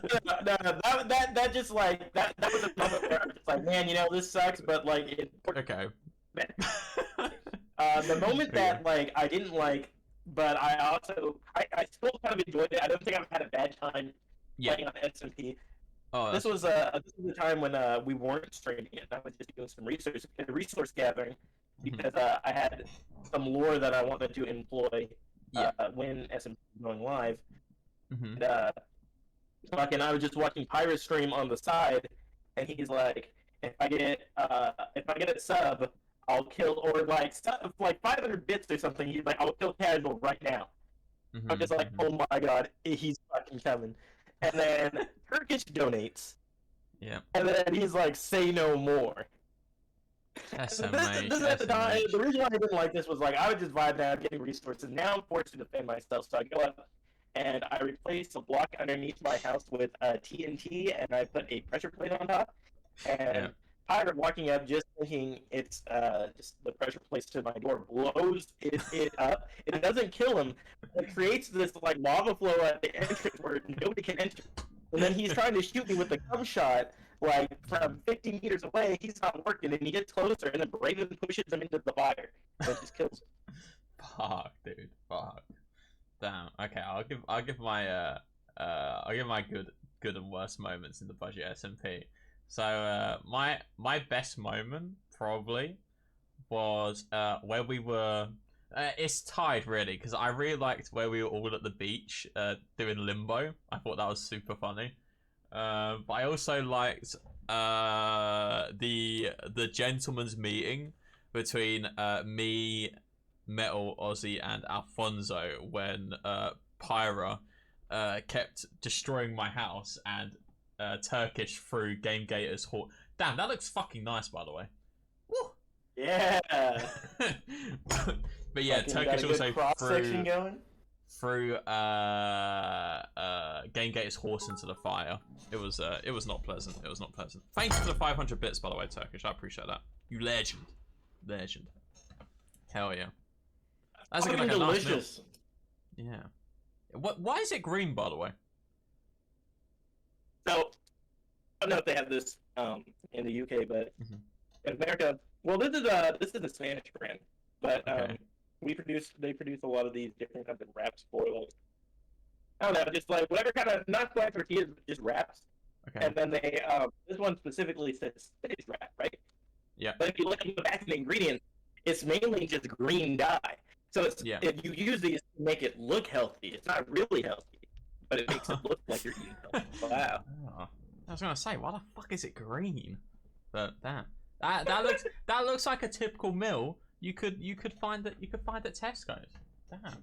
C: that just like that was a moment where I was just like, man, you know, this sucks, but like it.
B: Okay.
C: The moment that like I didn't like, but I still kind of enjoyed it. I don't think I've had a bad time playing on SMP. Oh, this was a time when we weren't streaming it. I was just doing some resource gathering because I had some lore that I wanted to employ when SMP was going live. And, fucking, I was just watching Pirate stream on the side, and he's like, if I get a sub, I'll kill, or like 500 bits or something. He's like, I'll kill casual right now. I'm just like, oh my god, he's fucking coming. And then Turkish donates.
B: Yeah.
C: And then he's like, say no more.
B: SMH,
C: This at the time, the reason why I didn't like this was like, I would just vibe out getting resources. Now I'm forced to defend myself, so I go up and I replace a block underneath my house with TNT, and I put a pressure plate on top. And Pirate walking up, just thinking it's just the pressure plate to my door, blows it up. It doesn't kill him. It creates this like lava flow at the entrance where nobody can enter. And then he's trying to shoot me with a gum shot, like from 50 meters away. He's not working, and he gets closer, and then Raven pushes him into the fire, and just kills him.
B: Fuck, dude. Fuck. Damn. Okay, I'll give my good and worst moments in the budget SMP. So my best moment probably was where we were. It's tied really, because I really liked where we were all at the beach doing limbo. I thought that was super funny. But I also liked the gentleman's meeting between me, Metal, Ozzy, and Alfonso when Pyra kept destroying my house and Turkish through Game Gator's horse. Damn, that looks fucking nice, by the way. Woo!
C: Yeah.
B: But yeah, Turkish also threw Game Gator's horse into the fire. It was not pleasant. It was not pleasant. Thank you for the 500 bits, by the way, Turkish. I appreciate that. You legend. Legend. Hell yeah. That's like a delicious. Nice yeah. Why is it green, by the way?
C: So, I don't know if they have this in the UK, but in America, well, this is a Spanish brand, but they produce a lot of these different kinds of wraps for like, I don't know, just like whatever kind of, not like tortillas, but just wraps. Okay. And then they this one specifically says spinach wrap, right?
B: Yeah.
C: But if you look at the back of the ingredients, it's mainly just green dye. So it's if you use these to make it look healthy, it's not really healthy, but it makes it look like you're eating healthy. Wow.
B: Oh, I was gonna say, why the fuck is it green? But damn, that looks like a typical meal you could find at Tesco's. Damn.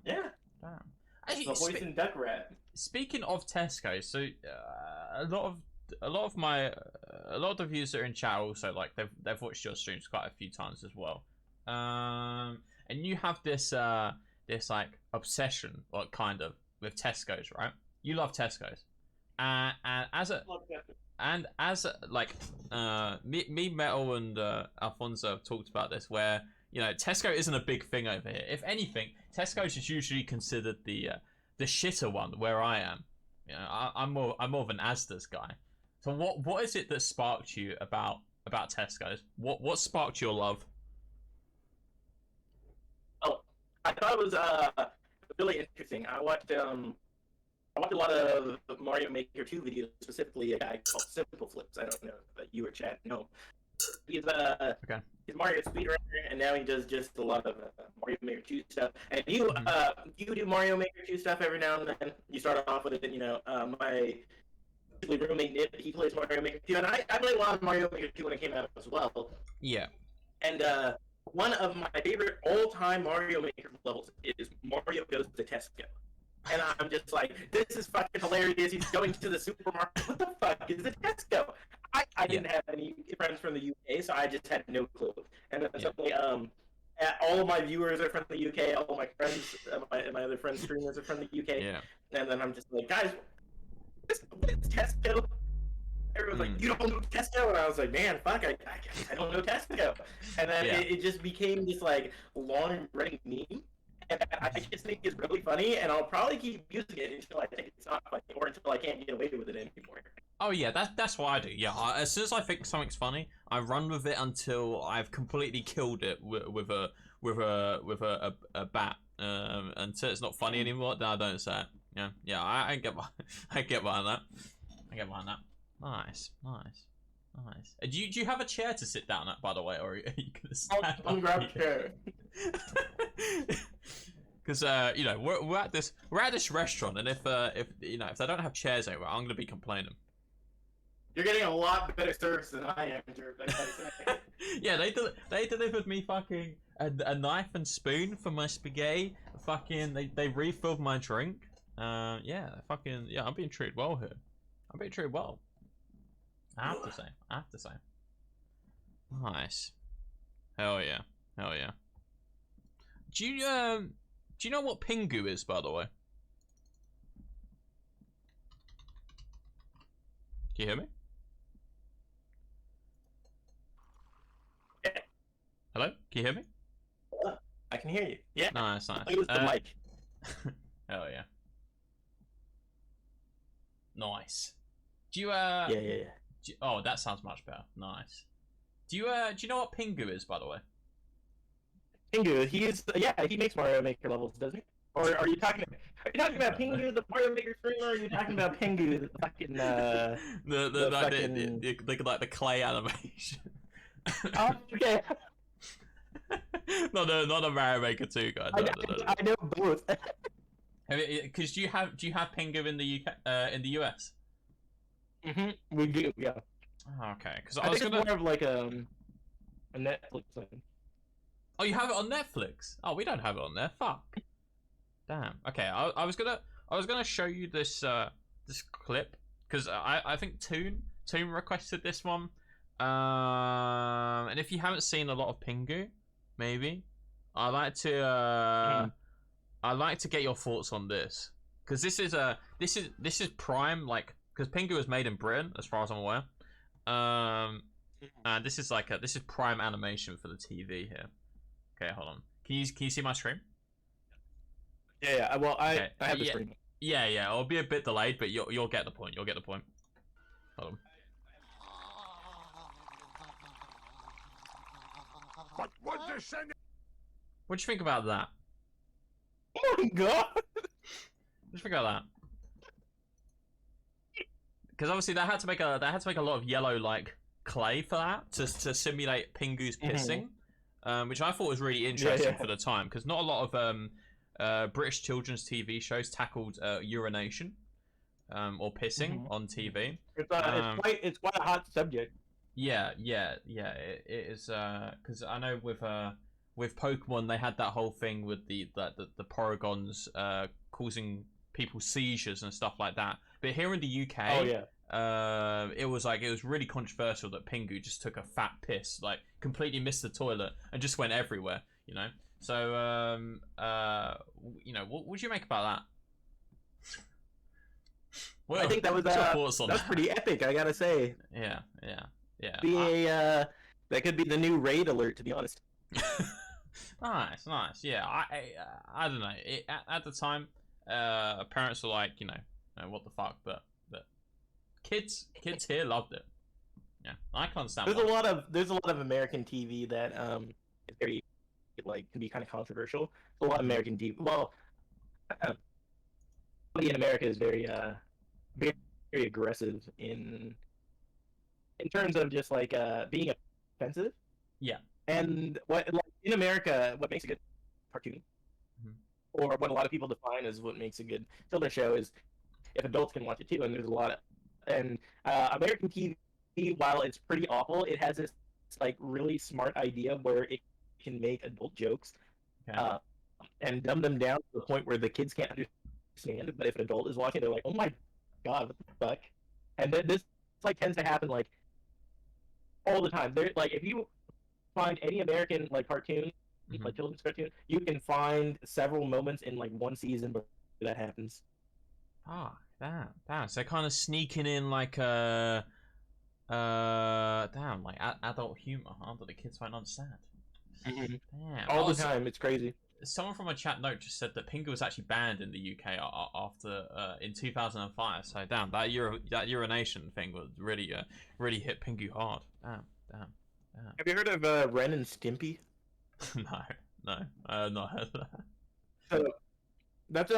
B: Yeah. Damn.
C: Actually, the poison duck wrap.
B: Speaking of Tesco, so a lot of the viewers that are in chat also like they've watched your streams quite a few times as well. And you have this like obsession, like kind of, with Tesco's, right? You love Tesco's, and as me, Metal, and Alfonso have talked about this, where Tesco isn't a big thing over here. If anything, Tesco's is usually considered the shitter one where I am. I'm more of an Asda's guy. So what is it that sparked you about Tesco's? What sparked your love?
C: I thought it was really interesting. I watched a lot of Mario Maker 2 videos, specifically a guy called Simple Flips. I don't know if you or chat know. He's he's Mario speedrunner, and now he does just a lot of Mario Maker 2 stuff. And you do Mario Maker 2 stuff every now and then. You start off with it, my roommate Nip, he plays Mario Maker 2, and I played a lot of Mario Maker 2 when it came out as well.
B: Yeah.
C: And one of my favorite all-time Mario Maker levels is Mario Goes to Tesco. And I'm just like, this is fucking hilarious. He's going to the supermarket. What the fuck is a Tesco? I didn't have any friends from the UK, so I just had no clue. And then suddenly, all of my viewers are from the UK. All of my friends, my other friends, streamers are from the UK. Yeah. And then I'm just like, guys, what is Tesco? Everyone's like, you don't know Tesco? And I was like, man, fuck, I don't know Tesco. And then it just became this like long-running meme. And I just think it's really funny, and I'll probably keep using it until I think it's not funny, or until I can't get away with it anymore.
B: Oh yeah, that's what I do. Yeah, as soon as I think something's funny, I run with it until I've completely killed it with a bat. Until it's not funny anymore, then I don't say it. Yeah, I get behind that. I get behind that. Nice. Do you have a chair to sit down at, by the way, or are you gonna stand?
C: I'll grab a chair.
B: Because you know, we're at this restaurant, and if you know, if they don't have chairs anywhere, I'm gonna be complaining.
C: You're getting a lot better service than I am, Jerk. I gotta say.
B: Yeah, they delivered me fucking a knife and spoon for my spaghetti. Fucking they refilled my drink. Yeah, fucking yeah, I'm being treated well here. I'm being treated well. I have to say. I have to say. Nice. Hell yeah. Hell yeah. Do you know what Pingu is, by the way? Can you hear me?
C: Yeah.
B: Hello? Can you hear me?
C: I can hear you. Yeah.
B: Nice, nice.
C: It was the mic.
B: Hell yeah. Nice. Do you
C: Yeah.
B: oh, that sounds much better. Nice. Do you know what Pingu is, by the way?
C: Pingu, he makes Mario Maker levels, doesn't he? Or are you talking about Pingu, the Mario Maker streamer, or are you talking about Pingu, the fucking
B: like the clay animation?
C: Oh, okay.
B: not the Mario Maker 2 guy. No.
C: I know both.
B: Because do you have Pingu in the UK, in the US?
C: We do, yeah.
B: Oh, okay, because
C: I think it's more of like a Netflix thing.
B: Oh, you have it on Netflix? Oh, we don't have it on there. Fuck. Damn. Okay, I was gonna show you this this clip because I think Toon requested this one. And if you haven't seen a lot of Pingu, maybe I'd like to get your thoughts on this because this is prime, like, because Pingu was made in Britain as far as I'm aware. And this is prime animation for the TV here. Okay, hold on. Can you see my stream?
C: Yeah. Well, I have the
B: yeah,
C: stream.
B: Yeah. It'll be a bit delayed, but you'll get the point. You'll get the point. Hold on. What do you think about that?
C: Oh my god!
B: What do you think about that? Because obviously they had to make a lot of yellow like clay for that to simulate Pingu's pissing, which I thought was really interesting for the time because not a lot of British children's TV shows tackled urination or pissing on TV.
C: It's quite a hot subject.
B: Yeah, it is because I know with Pokemon they had that whole thing with the Porygons causing people seizures and stuff like that. But here in the UK, it was really controversial that Pingu just took a fat piss, like completely missed the toilet and just went everywhere, you know. So you know, what would you make about that?
C: I think that was that's pretty epic, I gotta say.
B: Yeah.
C: That could be the new raid alert, to be honest.
B: Nice. Yeah, I don't know. At the time, parents were like, you know, what the fuck, but kids here loved it. Yeah, I can't understand.
C: There's a lot of American TV that is very can be kind of controversial. A lot of American TV. Well, in America is very aggressive in terms of just being offensive.
B: Yeah.
C: And in America, what makes a good cartoon, or what a lot of people define as what makes a good children's show, is if adults can watch it too. And there's a lot of American TV, while it's pretty awful, it has this really smart idea where it can make adult jokes and dumb them down to the point where the kids can't understand. But if an adult is watching, they're like, "Oh my god, what the fuck?" And then this tends to happen all the time. There, if you find any American cartoon, children's cartoon, you can find several moments in one season where that happens.
B: Ah, damn. So they're kind of sneaking in adult humor, huh? That the kids won't understand. Damn.
C: All the time, it's crazy.
B: Someone from a chat note just said that Pingu was actually banned in the UK after in 2005. So damn, that urination thing was really hit Pingu hard. Damn.
C: Have you heard of Ren and Stimpy?
B: No, I have not heard of that.
C: So that's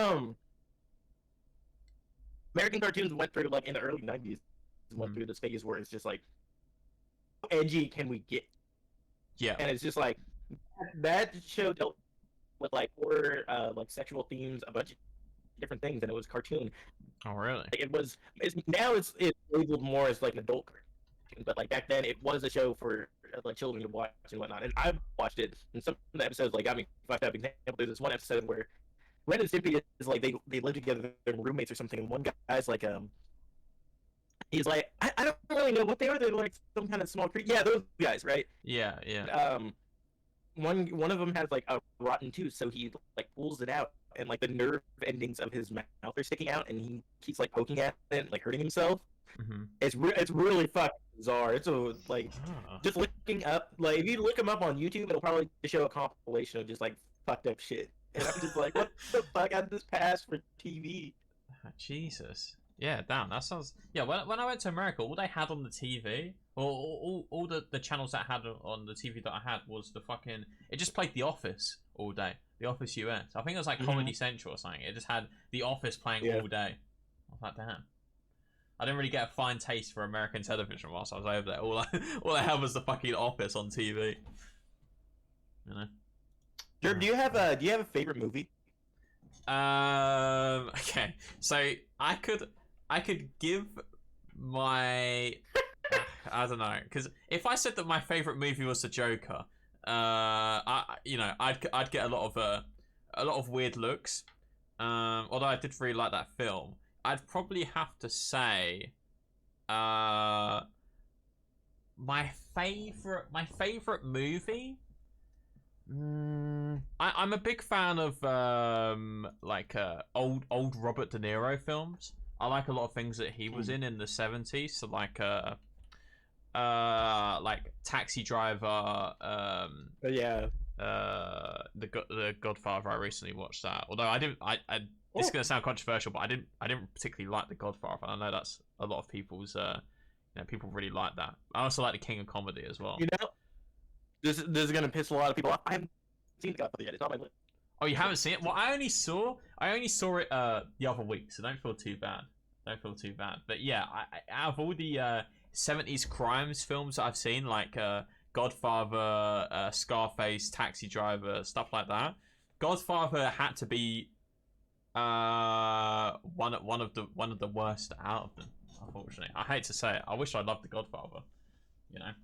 C: American cartoons went through in the early 90s, went through this phase where it's just how edgy can we get?
B: Yeah.
C: And it's just that show dealt with like horror, like sexual themes, a bunch of different things, and it was cartoon.
B: Oh, really?
C: Like, it's labeled more as like an adult cartoon, but like back then it was a show for like children to watch and whatnot. And I watched it, and some of the episodes like got me fucked up. Example, there's this one episode where Ren and Stimpy is like they live together, they're roommates or something, and one guy's like he's like I don't really know what they are. They're like some kind of small creature. Yeah, those guys, right?
B: Yeah, yeah.
C: One of them has like a rotten tooth, so he like pulls it out, and like the nerve endings of his mouth are sticking out, and he keeps like poking at it, like hurting himself.
B: Mm-hmm.
C: It's really fucking bizarre. It's a like
B: Oh.
C: just looking up, like if you look him up on YouTube, it'll probably show a compilation of just like fucked up shit. And I'm just like, what the fuck? I this passed for TV.
B: Jesus. Yeah, damn, that sounds... Yeah, when I went to America, all they had on the TV, or all the channels that had on the TV that I had was the fucking... It just played The Office all day. The Office US. I think it was like Comedy Central or something. It just had The Office playing all day. I was like, damn. I didn't really get a fine taste for American television whilst I was over there. All I had was the fucking Office on TV. You know?
C: Jerb, do you have a favorite movie?
B: Okay. So I could give my I don't know, because if I said that my favorite movie was The Joker, I'd get a lot of weird looks. Although I did really like that film, I'd probably have to say, my favorite movie. I'm a big fan of old Robert De Niro films. I like a lot of things that he was in the 70s. So like Taxi Driver.
C: Yeah.
B: The Godfather. I recently watched that. Although I didn't. It's gonna sound controversial, but I didn't particularly like The Godfather. I know that's a lot of people's. People really like that. I also like The King of Comedy as well.
C: You know, this is gonna piss a lot of people off. I haven't seen The Godfather yet. It's on my list.
B: Oh, you haven't seen it? Well, I only saw it the other week, so don't feel too bad. But yeah, out of all the 70s crimes films that I've seen, like Godfather, Scarface, Taxi Driver, stuff like that, Godfather had to be one of the worst out of them. Unfortunately, I hate to say it. I wish I loved The Godfather, you know.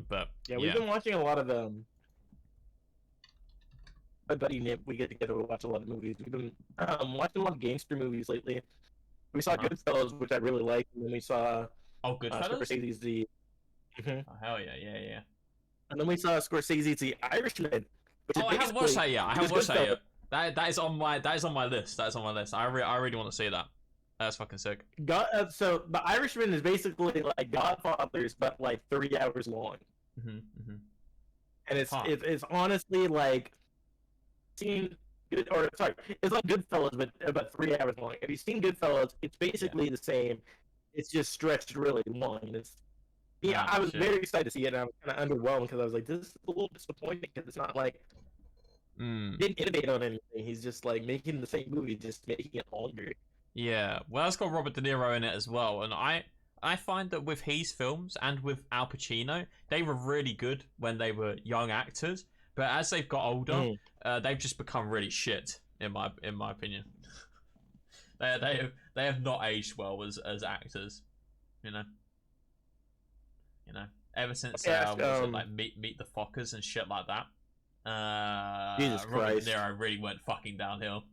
B: But
C: yeah, we've been watching a lot of my buddy Nip, we get together to watch a lot of movies. We've been watching a lot of gangster movies lately. We saw Goodfellas, which I really liked, and then we saw
B: Goodfellas.
C: Scorsese's The.
B: Oh hell yeah.
C: And then we saw Scorsese's The Irishman. Which
B: I haven't watched that yet. I haven't watched that yet. That is on my list. I really want to see that. That's fucking sick.
C: So The Irishman is basically like Godfathers, but like 3 hours long. And it's honestly like it's like Goodfellas, but about 3 hours long. If you've seen Goodfellas, it's basically the same. It's just stretched really long. I was very excited to see it, and I was kind of underwhelmed because I was like, this is a little disappointing because it's not like didn't innovate on anything. He's just like making the same movie, just making it longer.
B: Yeah, well, it's got Robert De Niro in it as well, and I find that with his films and with Al Pacino, they were really good when they were young actors, but as they've got older, they've just become really shit in my opinion. they have not aged well as actors, you know. Ever since like Meet the Fockers and shit like that.
C: Jesus
B: Robert
C: Christ.
B: De Niro really went fucking downhill.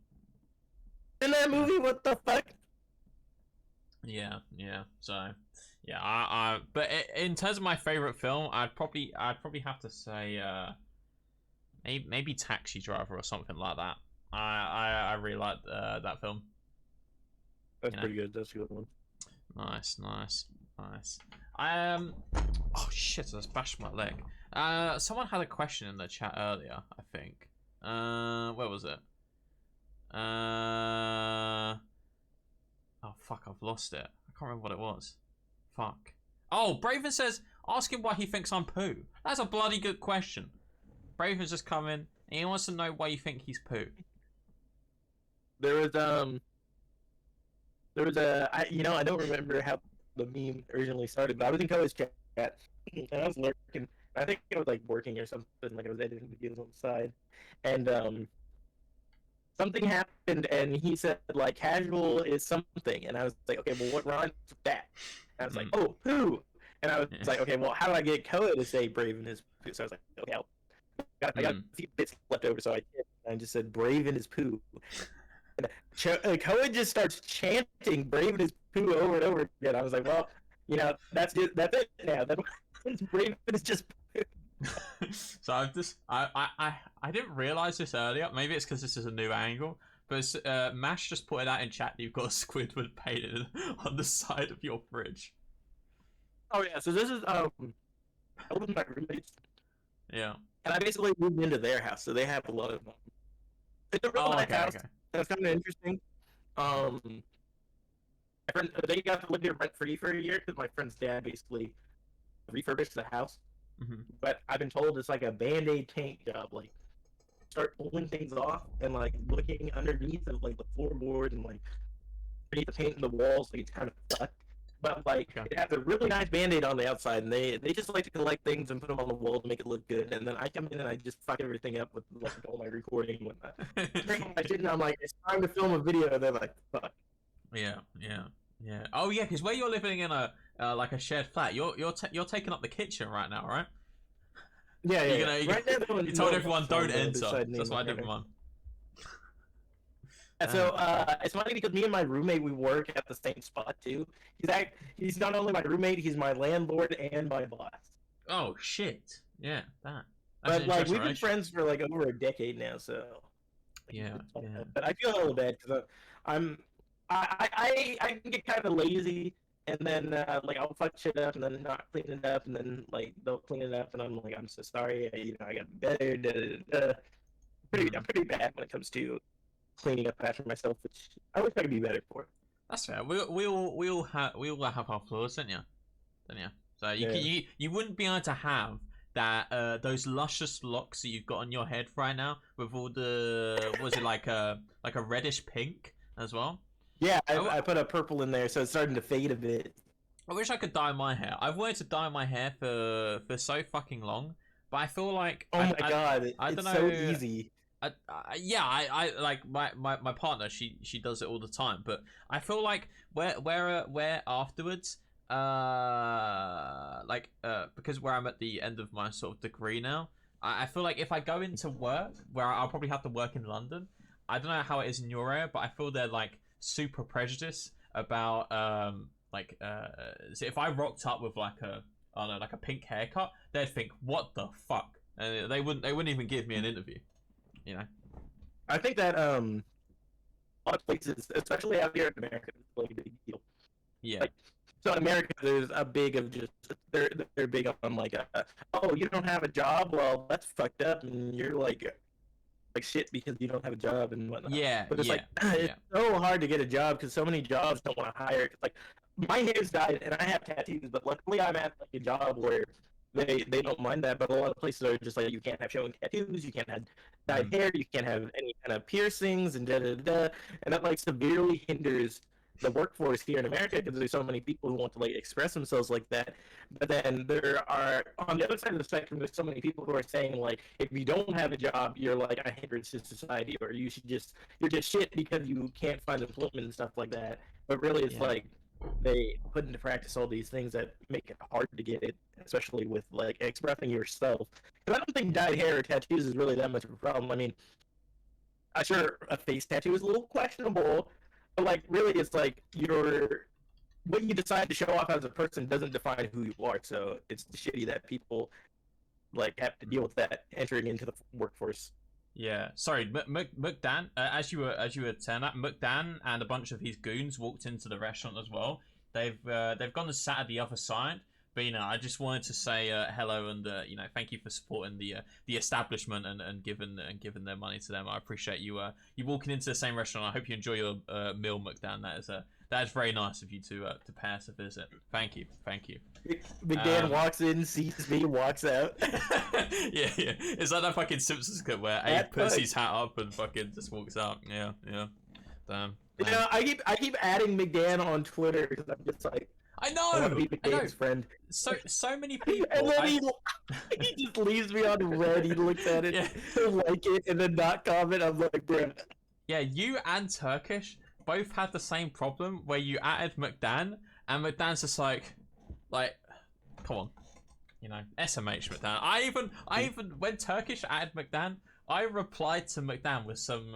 C: In that movie, what the fuck?
B: Yeah. So, yeah, but in terms of my favorite film, I'd probably have to say maybe Taxi Driver or something like that. I really like that film.
C: That's pretty good. That's a good one.
B: Nice. Oh shit! I just bashed my leg. Someone had a question in the chat earlier. I think. Where was it? Oh fuck! I've lost it. I can't remember what it was. Fuck. Oh, Braven says, ask him why he thinks I'm poo. That's a bloody good question. Braven's just come in and he wants to know why you think he's poo.
C: There was I don't remember how the meme originally started, but I was in Koa's chat and I was lurking. I think I was like working or something, like I was editing videos on the side, and something happened, and he said like casual is something, and I was like, okay, well, what rhymes with that? And I was like, oh, poo. And I was like, okay, well, how do I get Koa to say brave in his poo? So I was like, okay, I got a few bits left over, so I just said brave in his poo. And Koa just starts chanting brave in his poo over and over again. I was like, well, that's it now. That's brave in his just poo.
B: So I didn't realize this earlier. Maybe it's because this is a new angle. But Mash just put it out in chat that you've got a Squidward painted on the side of your fridge.
C: Oh yeah, so this is I live with my roommates.
B: Yeah. And
C: I basically moved into their house, so they have a lot of it's a real nice house. Okay. That's kind of interesting. My friend, they got to live here rent free for a year because my friend's dad basically refurbished the house. But I've been told it's like a band-aid paint job. Like, start pulling things off and like looking underneath of like the floorboard and like underneath the paint in the walls. Like, it's kind of sucked. But like, it has a really nice band-aid on the outside, and they just like to collect things and put them on the wall to make it look good. And then I come in and I just fuck everything up with like all my recording and whatnot. And I'm like, it's time to film a video, and they're like, fuck.
B: Yeah. Oh yeah, because where you're living in a like a shared flat, you're taking up the kitchen right now, right?
C: Yeah.
B: Right now, you told everyone don't enter. So that's why I didn't mind.
C: So it's funny because me and my roommate, we work at the same spot too. He's not only my roommate, he's my landlord and my boss.
B: Oh shit! Yeah, that.
C: But like we've been friends for like over a decade now, so.
B: Yeah.
C: But I feel a little bad because I can get kind of lazy, and then like I'll fuck shit up and then not clean it up, and then like they'll clean it up, and I'm like, I'm so sorry, I got better. I'm pretty bad when it comes to cleaning up after myself, which I wish I could be better for.
B: That's fair. We all have our flaws, don't you? So you wouldn't be able to have that those luscious locks that you've got on your head right now with all the was it like a reddish pink as well?
C: Yeah, I put a purple in there, so it's starting to fade a bit.
B: I wish I could dye my hair. I've wanted to dye my hair for so fucking long, but I feel like
C: I don't know. So easy.
B: I like my partner. She does it all the time, but I feel like where afterwards, because where I'm at the end of my sort of degree now, I feel like if I go into work where I'll probably have to work in London. I don't know how it is in your area, but I feel they're like super prejudiced about so if I rocked up with like a pink haircut, they'd think what the fuck, and they wouldn't even give me an interview.
C: I think that a lot of places, especially out here in America, it's like a big deal.
B: Yeah.
C: Like, so in America, there's a big of just they're big on like oh, you don't have a job, well that's fucked up, and you're like shit because you don't have a job and whatnot.
B: Yeah.
C: But it's it's so hard to get a job because so many jobs don't want to hire. Like my hair's dyed and I have tattoos, but luckily I'm at like a job where they don't mind that, but a lot of places are just like, you can't have showing tattoos, you can't have dyed hair, you can't have any kind of piercings, and and that like severely hinders the workforce here in America because there's so many people who want to like express themselves like that. But then there are, on the other side of the spectrum, there's so many people who are saying like, if you don't have a job, you're like a hindrance to society, or you're just shit because you can't find employment and stuff like that. But really, it's like they put into practice all these things that make it hard to get it, especially with like expressing yourself. Because I don't think dyed hair or tattoos is really that much of a problem. I mean, I'm sure a face tattoo is a little questionable, but like really, it's like what you decide to show off as a person doesn't define who you are. So it's shitty that people like have to deal with that entering into the workforce.
B: Yeah, sorry, McDan. As you were saying that, McDan and a bunch of his goons walked into the restaurant as well. They've gone and sat at the other side. But I just wanted to say hello and thank you for supporting the establishment and giving their money to them. I appreciate you walking into the same restaurant. I hope you enjoy your meal, McDan. That is very nice of you to pay us a visit. Thank you.
C: McDan walks in, sees me, walks out.
B: yeah. It's like that fucking Simpsons clip where Abe puts his hat up and fucking just walks out. Yeah. Damn.
C: I keep adding McDan on Twitter because I'm just like,
B: I know.
C: I want to be McDane's friend.
B: So many people.
C: And then he just leaves me on red. He looks at it, he'll like it, and then not comment. I'm like, bruh.
B: Yeah, you and Turkish both had the same problem where you added McDan, and McDan's just like, come on, you know, SMH McDan. I even when Turkish added McDan, I replied to McDan with some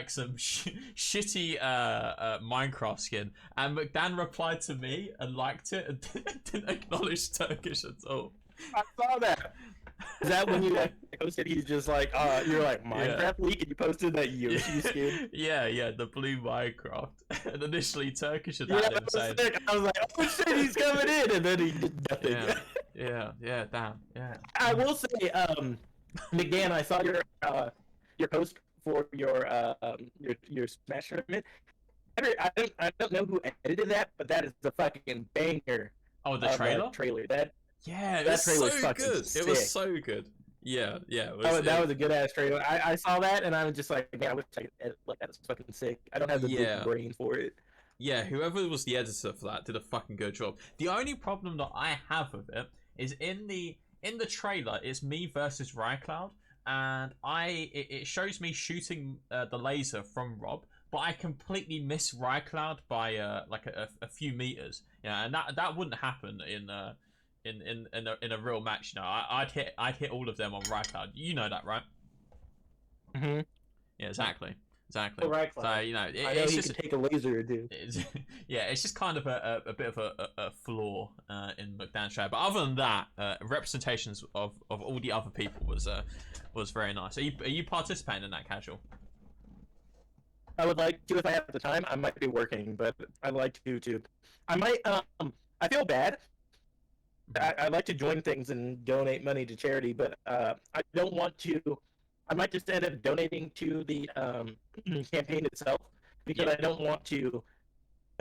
B: some shitty Minecraft skin, and McDan replied to me and liked it and didn't acknowledge Turkish at all.
D: I saw that. Is that when you posted? He's just like, you're like Minecraft leak, and you posted that Yoshi skin.
B: Yeah, the blue Minecraft. And initially Turkish had that insane.
D: I was like, oh shit, he's coming in, and then he did nothing.
B: Yeah, damn, yeah.
D: I will say, McDan, I saw your post for your Smash tournament. I don't know who edited that, but that is the fucking banger.
B: Oh, the trailer.
D: That
B: trailer was so good.
D: Sick.
B: It was so good. Yeah. That
D: was a good ass trailer. I saw that and I was just like, man, I wish I could edit like that. It's fucking sick. I don't have the brain for it.
B: Yeah, whoever was the editor for that did a fucking good job. The only problem that I have with it is in the trailer, it's me versus Rycloud, and it shows me shooting the laser from Rob, but I completely miss Rycloud by a few meters. Yeah, and that wouldn't happen in a real match. You know, I'd hit all of them on Rycloud. You know that, right?
D: Mhm.
B: Yeah, exactly.
D: Oh, right,
B: So you know,
D: I know
B: it's
D: he
B: just
D: can take a laser or two.
B: it's just kind of a bit of a flaw in McDan's show. But other than that, representations of all the other people was very nice. Are you participating in that, Casual?
D: I would like to if I have the time. I might be working, but I'd like to too. I might. I feel bad. I like to join things and donate money to charity, but I don't want to. I might just end up donating to the campaign itself because I don't want to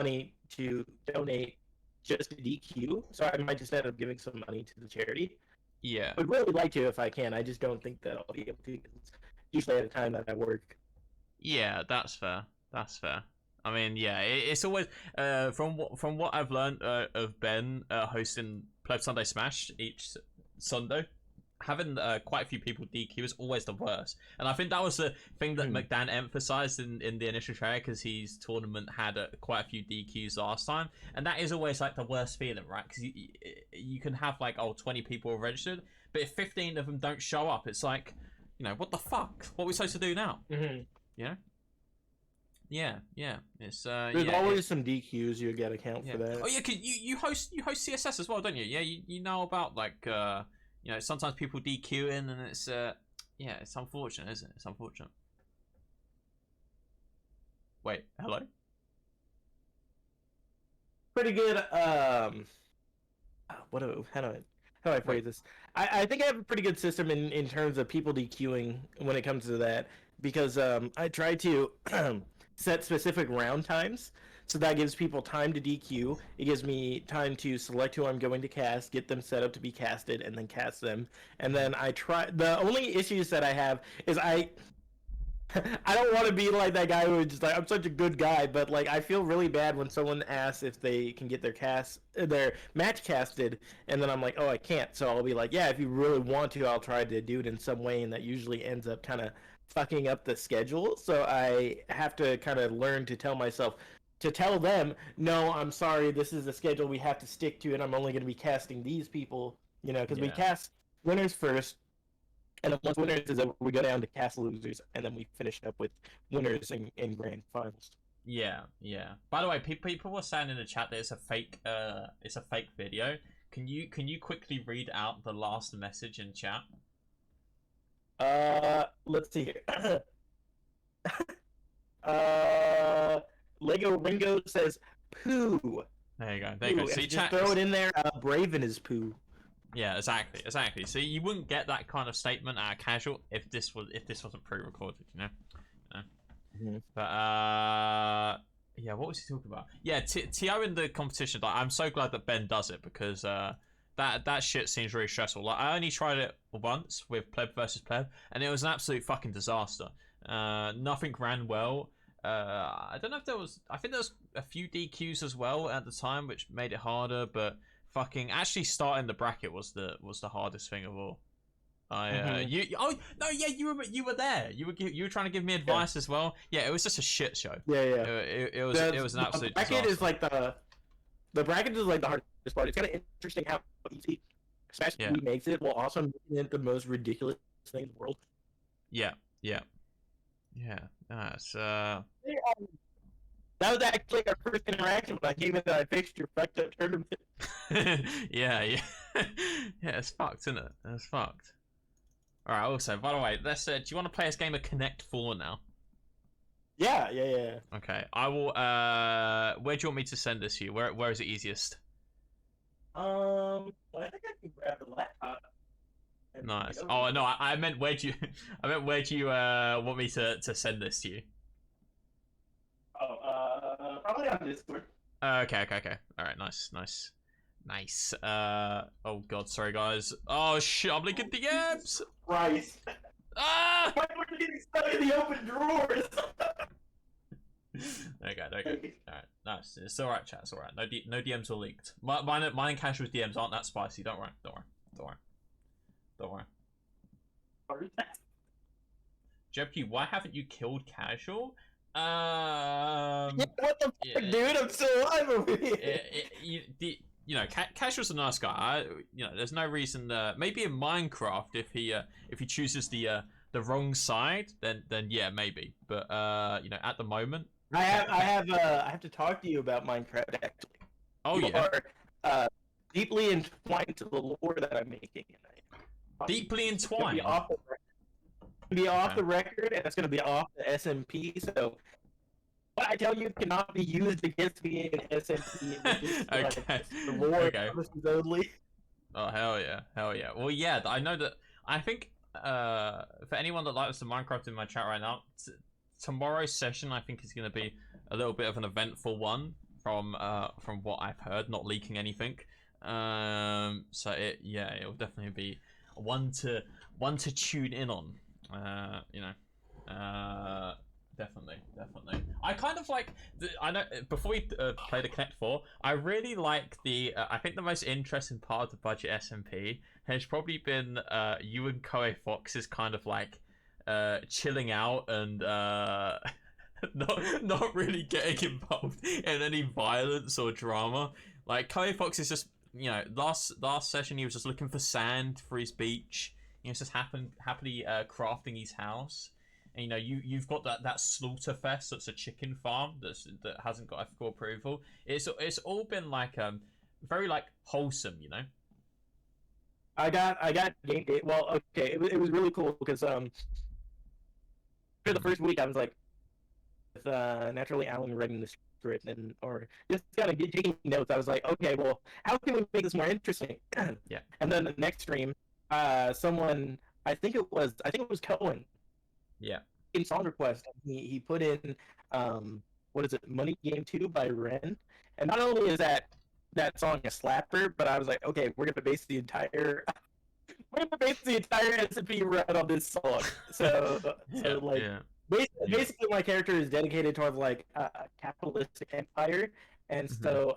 D: money to donate just to DQ. So I might just end up giving some money to the charity.
B: Yeah.
D: I would really like to if I can. I just don't think that I'll be able to. It's usually at a time that I work.
B: Yeah, that's fair. I mean, yeah, it's always from what I've learned of Ben hosting Pleb Sunday Smash each Sunday. Having quite a few people DQ is always the worst, and I think that was the thing that McDan emphasized in the initial trailer, because his tournament had quite a few DQs last time, and that is always like the worst feeling, right? Because you can have like 20 people registered, but if 15 of them don't show up, it's like, you know, what the fuck? What are we supposed to do now? You know? Yeah. It's
D: there's always some DQs you gotta count for that.
B: Oh yeah, cause you host CSS as well, don't you? Yeah, you know about like you know, sometimes people DQing, and it's it's unfortunate, isn't it? It's unfortunate. Wait, hello?
D: Pretty good. How do I phrase this? I think I have a pretty good system in terms of people DQing when it comes to that, because I try to set specific round times. So that gives people time to DQ. It gives me time to select who I'm going to cast, get them set up to be casted, and then cast them. And then I try. The only issues that I have is I don't want to be like that guy who is just like, I'm such a good guy, but like I feel really bad when someone asks if they can get their match casted, and then I'm like, oh, I can't. So I'll be like, yeah, if you really want to, I'll try to do it in some way, and that usually ends up kind of fucking up the schedule. So I have to kind of learn to tell them, no, I'm sorry, this is the schedule we have to stick to, and I'm only going to be casting these people, you know, because we cast winners first, and then once winners is over, we go down to cast losers, and then we finish up with winners in grand finals.
B: Yeah. By the way, people were saying in the chat that it's a fake video. Can you quickly read out the last message in chat?
D: Let's see here. Lego Ringo says poo.
B: There you go. See,
D: just throw it in there. Braven is poo.
B: Yeah, exactly. So you wouldn't get that kind of statement out of Casual if this wasn't pre-recorded, you know. But yeah, what was he talking about? Yeah, TO in the competition. Like, I'm so glad that Ben does it, because that shit seems really stressful. Like, I only tried it once with Pleb versus Pleb, and it was an absolute fucking disaster. Nothing ran well. I don't know if I think there was a few DQs as well at the time, which made it harder, but fucking actually starting the bracket was the hardest thing of all. You oh no yeah you were there. You were trying to give me advice as well. Yeah, it was just a shit show.
D: Yeah, yeah.
B: It was an absolute
D: bracket
B: disaster.
D: is like the bracket is like the hardest part. It's kind of interesting how easy especially he makes it while also making it the most ridiculous thing in the world.
B: Yeah. That's
D: That was actually our first interaction when I came in and I fixed your fucked up tournament.
B: yeah. Yeah, it's fucked, isn't it? It's fucked. Alright, also, by the way, let's do you want to play this game of Connect 4 now?
D: Yeah.
B: Okay. I will where do you want me to send this to you? Where is it easiest?
D: I think I can grab the laptop.
B: Nice. Oh no, I meant where do you want me to send this to you?
C: Probably on Discord.
B: Okay. Alright, nice. Oh god, sorry guys. Oh shit, I'm linking DMs!
C: Christ.
B: Ah!
C: Why are we getting stuck in the open drawers?
B: There you go. Alright, nice. It's alright, chat, it's alright. No DMs were leaked. Mine and Casual's DMs aren't that spicy, don't worry. Jeopardy, why haven't you killed Casual?
D: Yeah, what the fuck, dude? I'm still alive over here.
B: Casual's a nice guy. There's no reason. Maybe in Minecraft, if he chooses the wrong side, then yeah, maybe. But at the moment,
D: I have to talk to you about Minecraft actually.
B: Oh
D: you
B: yeah.
D: Are, deeply entwined to the lore that I'm making.
B: Deeply entwined.
D: Be off the record, and it's going to be off the SMP. So, what I tell you cannot be used against me in SMP.
B: Okay.
D: The lore
B: Okay.
D: only.
B: Oh hell yeah. Well, yeah, I know that. I think for anyone that likes the Minecraft in my chat right now, tomorrow's session I think is going to be a little bit of an eventful one from what I've heard, not leaking anything. So it'll definitely be one to tune in on. Definitely. I kind of like. I know before we play the Connect 4, I really like the. I think the most interesting part of the budget SMP has probably been you and Koei Fox's kind of like chilling out and not really getting involved in any violence or drama. Like Koei Fox is just last session he was just looking for sand for his beach. He was just happily crafting his house. And you've got that Slaughterfest that's a chicken farm that hasn't got ethical approval. It's all been like very like wholesome,
D: I got game day. Well, okay, it was really cool because for the first week I was like with naturally Alan writing the script or just kind of taking notes. I was like, okay, well, how can we make this more interesting?
B: Yeah.
D: And then the next stream, someone I think it was Cohen.
B: Yeah.
D: In song request, he put in what is it, Money Game 2 by Ren. And not only is that song a slapper, but I was like, okay, we're gonna base the entire SMP run on this song. Basically my character is dedicated towards like a capitalistic empire, and so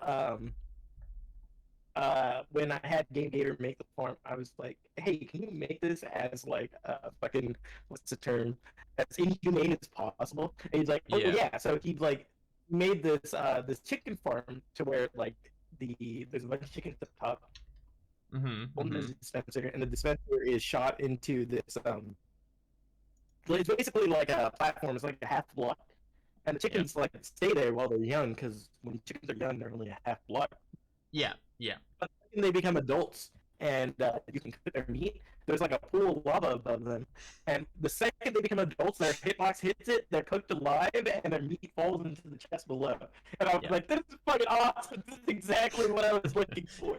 D: when I had Game Gator make the farm, I was like, hey, can you make this as like fucking, what's the term, as inhumane as possible? And he's like, oh yeah. So he like made this this chicken farm to where like there's a bunch of chickens at the top. There's a dispenser, and the dispenser is shot into this it's basically like a platform. It's like a half block, and the chickens like stay there while they're young, because when chickens are young, they're only a half block.
B: Yeah.
D: But when they become adults and you can cook their meat, there's like a pool of lava above them. And the second they become adults, their hitbox hits it, they're cooked alive, and their meat falls into the chest below. And I was like, this is fucking awesome. This is exactly what I was looking for.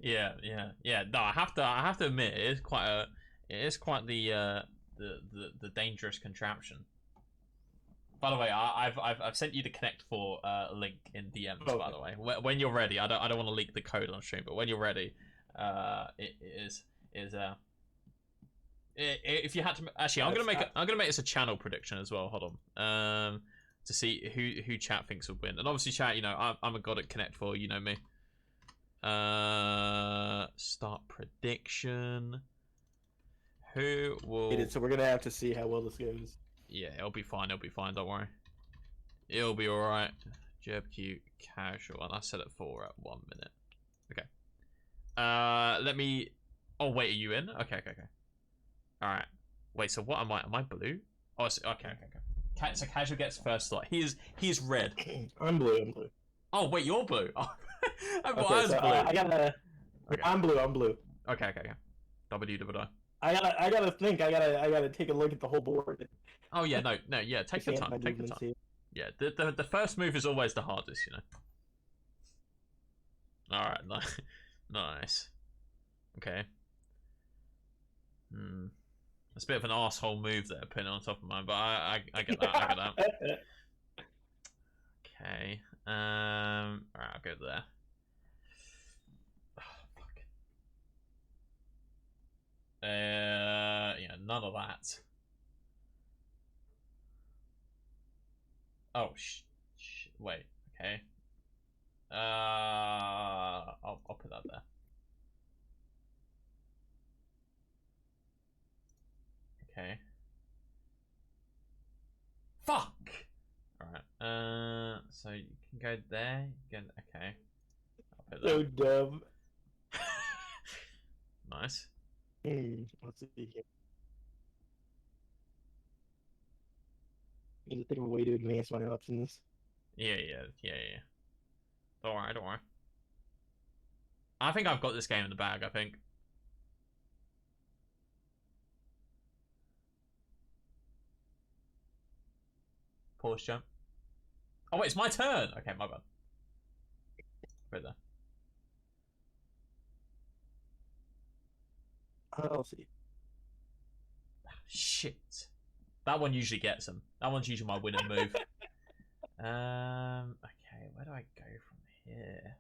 B: Yeah. No, I have to admit, it is quite the dangerous contraption. By the way, I've sent you the Connect 4 link in DMs. Okay. By the way, when you're ready, I don't want to leak the code on stream, but when you're ready, if you had to actually, I'm gonna make this a channel prediction as well. Hold on, to see who chat thinks would win, and obviously chat, I'm a god at Connect 4, you know me. Start prediction. Who will?
D: So we're gonna have to see how well this goes.
B: Yeah, it'll be fine. It'll be fine. Don't worry. It'll be all right. JebQ casual, and I set it for 1 minute. Okay. Let me. Oh wait, are you in? Okay. All right. Wait. So what am I? Am I blue? Oh, okay. So casual gets first slot. He's red.
D: I'm blue.
B: Oh wait, you're blue. Oh, I thought
D: Okay,
B: I was
D: so
B: blue.
D: I gotta.
B: Okay.
D: I'm blue.
B: Okay. Double die.
D: I gotta think. I gotta take a look at the whole board.
B: Oh yeah, no. Yeah, take your time. Take your time.
D: Here.
B: Yeah, the first move is always the hardest, you know. All right, nice. Okay. That's a bit of an asshole move there, putting it on top of mine, but I get that. I get that. Okay. Alright, I'll go there. Oh, fuck. Yeah, none of that. Oh, wait. Okay. I'll put that there. Okay. Fuck! Alright, so you can go there, okay. I'll put that.
D: So dumb.
B: Nice.
D: Let's see here. Need to think of a way to advance my options.
B: Yeah. Don't worry. I think I've got this game in the bag, I think. Pause jump. Oh wait, it's my turn. Okay, my bad. Right there.
D: I'll see.
B: Shit. That one usually gets them. That one's usually my winning move. Okay, where do I go from here?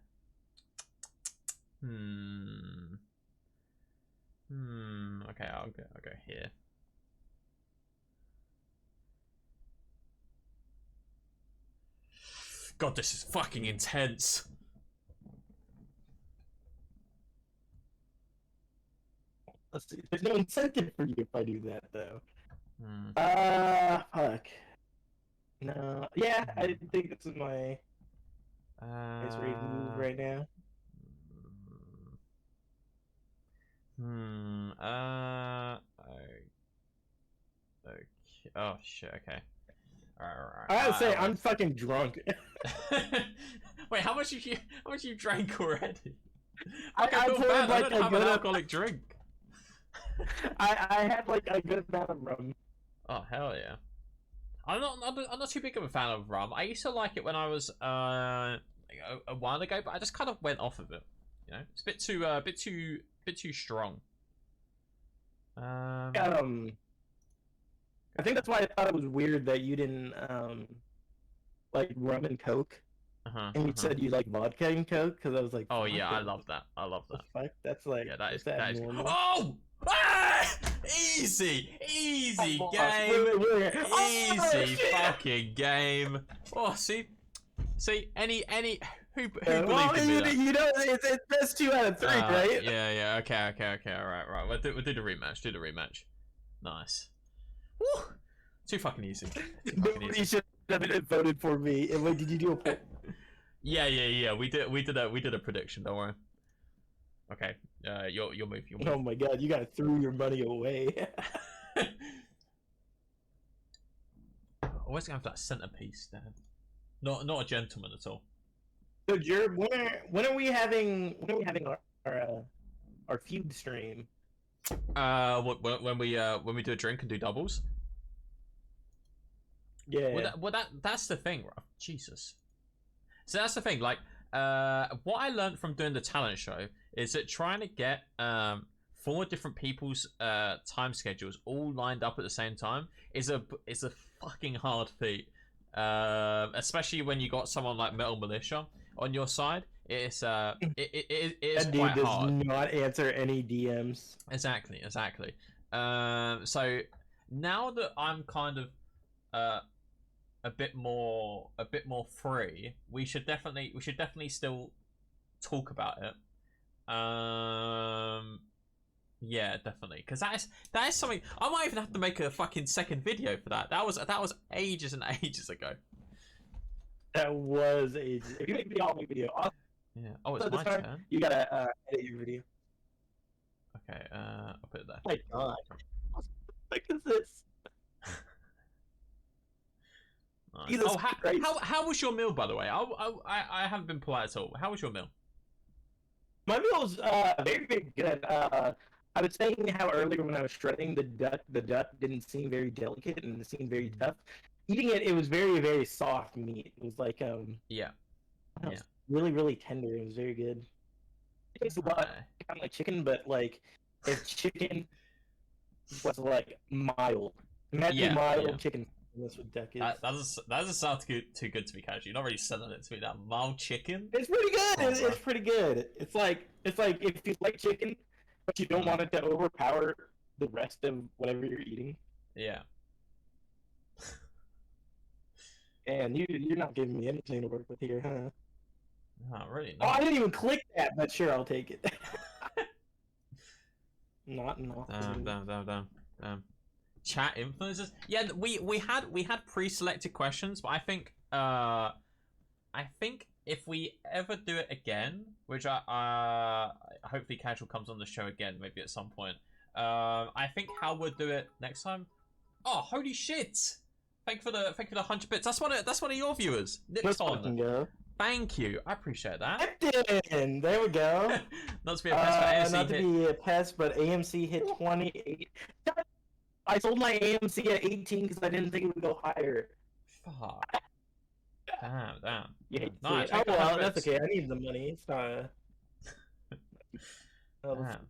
B: Okay, I'll go here. God, this is fucking intense.
D: Let's see. There's no incentive for you if I do that, though. Fuck. No. Yeah, I think this is my nice way to move right now.
B: Okay. Oh shit. Okay. Alright.
D: I gotta say, I'm fucking drunk.
B: Wait, how much you drank already?
D: I
B: feel
D: poured,
B: bad.
D: like,
B: I don't have an alcoholic drink.
D: I had like a good amount of rum.
B: Oh hell yeah! I'm not too big of a fan of rum. I used to like it when I was a while ago, but I just kind of went off of it. You know, it's a bit too strong.
D: I think that's why I thought it was weird that you didn't like rum and Coke, and you said you like vodka and Coke, because I was like,
B: oh yeah, I love that.
D: Fuck, that's like,
B: yeah, that is
D: normal?
B: Oh! Ah! Easy game. Easy fucking game. Oh, see, who believed in me?
D: You know, it's best 2 out of 3, right?
B: Yeah. Okay. All right. We'll do the rematch. Do the rematch. Nice. Woo! Too fucking easy.
D: Nobody should have voted for me. And wait, did you do a poll?
B: Yeah. We did a prediction. Don't worry. Okay. Your move.
D: Oh my god, you guys threw your money away.
B: Always gonna have that centerpiece, Dan. Not a gentleman at all.
D: So, Jerb, when are we having our feud stream?
B: When we do a drink and do doubles.
D: Yeah.
B: That's the thing, bro. Jesus. So that's the thing. Like, what I learned from doing the talent show is that trying to get 4 different people's time schedules all lined up at the same time is a fucking hard feat. Especially when you got someone like Metal Militia on your side. It's it is
D: that
B: quite
D: dude
B: hard.
D: does not answer any DMs.
B: Exactly. So now that I'm kind of a bit more free, we should definitely still talk about it. Yeah, definitely. Because that is something I might even have to make a fucking second video for that. That was ages and ages ago.
D: That was ages. If you make a video, I'll make a video.
B: Yeah. Oh, it's
D: So
B: my
D: this time,
B: turn.
D: you gotta edit your video.
B: Okay. I'll put it there.
D: Oh my god. What is this?
B: Nice.
D: Jesus
B: Oh,
D: Christ.
B: how was your meal, by the way? I haven't been polite at all. How was your meal?
D: My meal was very, very good. I was saying how earlier when I was shredding the duck didn't seem very delicate and it seemed very tough. Eating it, it was very, very soft meat. It was like
B: Yeah.
D: it was really, really tender. It was very good. It tastes a lot kind of like chicken, but like if chicken was like mild. Imagine mild chicken. That's what duck is.
B: That doesn't sound too good to be casual. You're not really selling it to me. That mild chicken.
D: It's pretty good. It's pretty good. It's like if you like chicken, but you don't want it to overpower the rest of whatever you're eating.
B: Yeah.
D: And you're not giving me anything to work with here, huh?
B: Not really.
D: No. Oh, I didn't even click that, but sure, I'll take it. Not.
B: Damn. Chat influencers. Yeah, we had pre-selected questions, but I think if we ever do it again, which I hopefully Casual comes on the show again, maybe at some point. I think how we'll do it next time. Oh, holy shit! Thank you for the 100 bits. That's one of your viewers. Nipton. Thank you. I appreciate that.
D: Nipton! There we go.
B: Not to be a pest, but AMC
D: not to be a pest, but AMC hit 28. I sold my AMC at 18 because I didn't think it would go higher.
B: Fuck. Damn.
D: Yeah,
B: nice.
D: Oh well, that's okay. I need the money. It's not.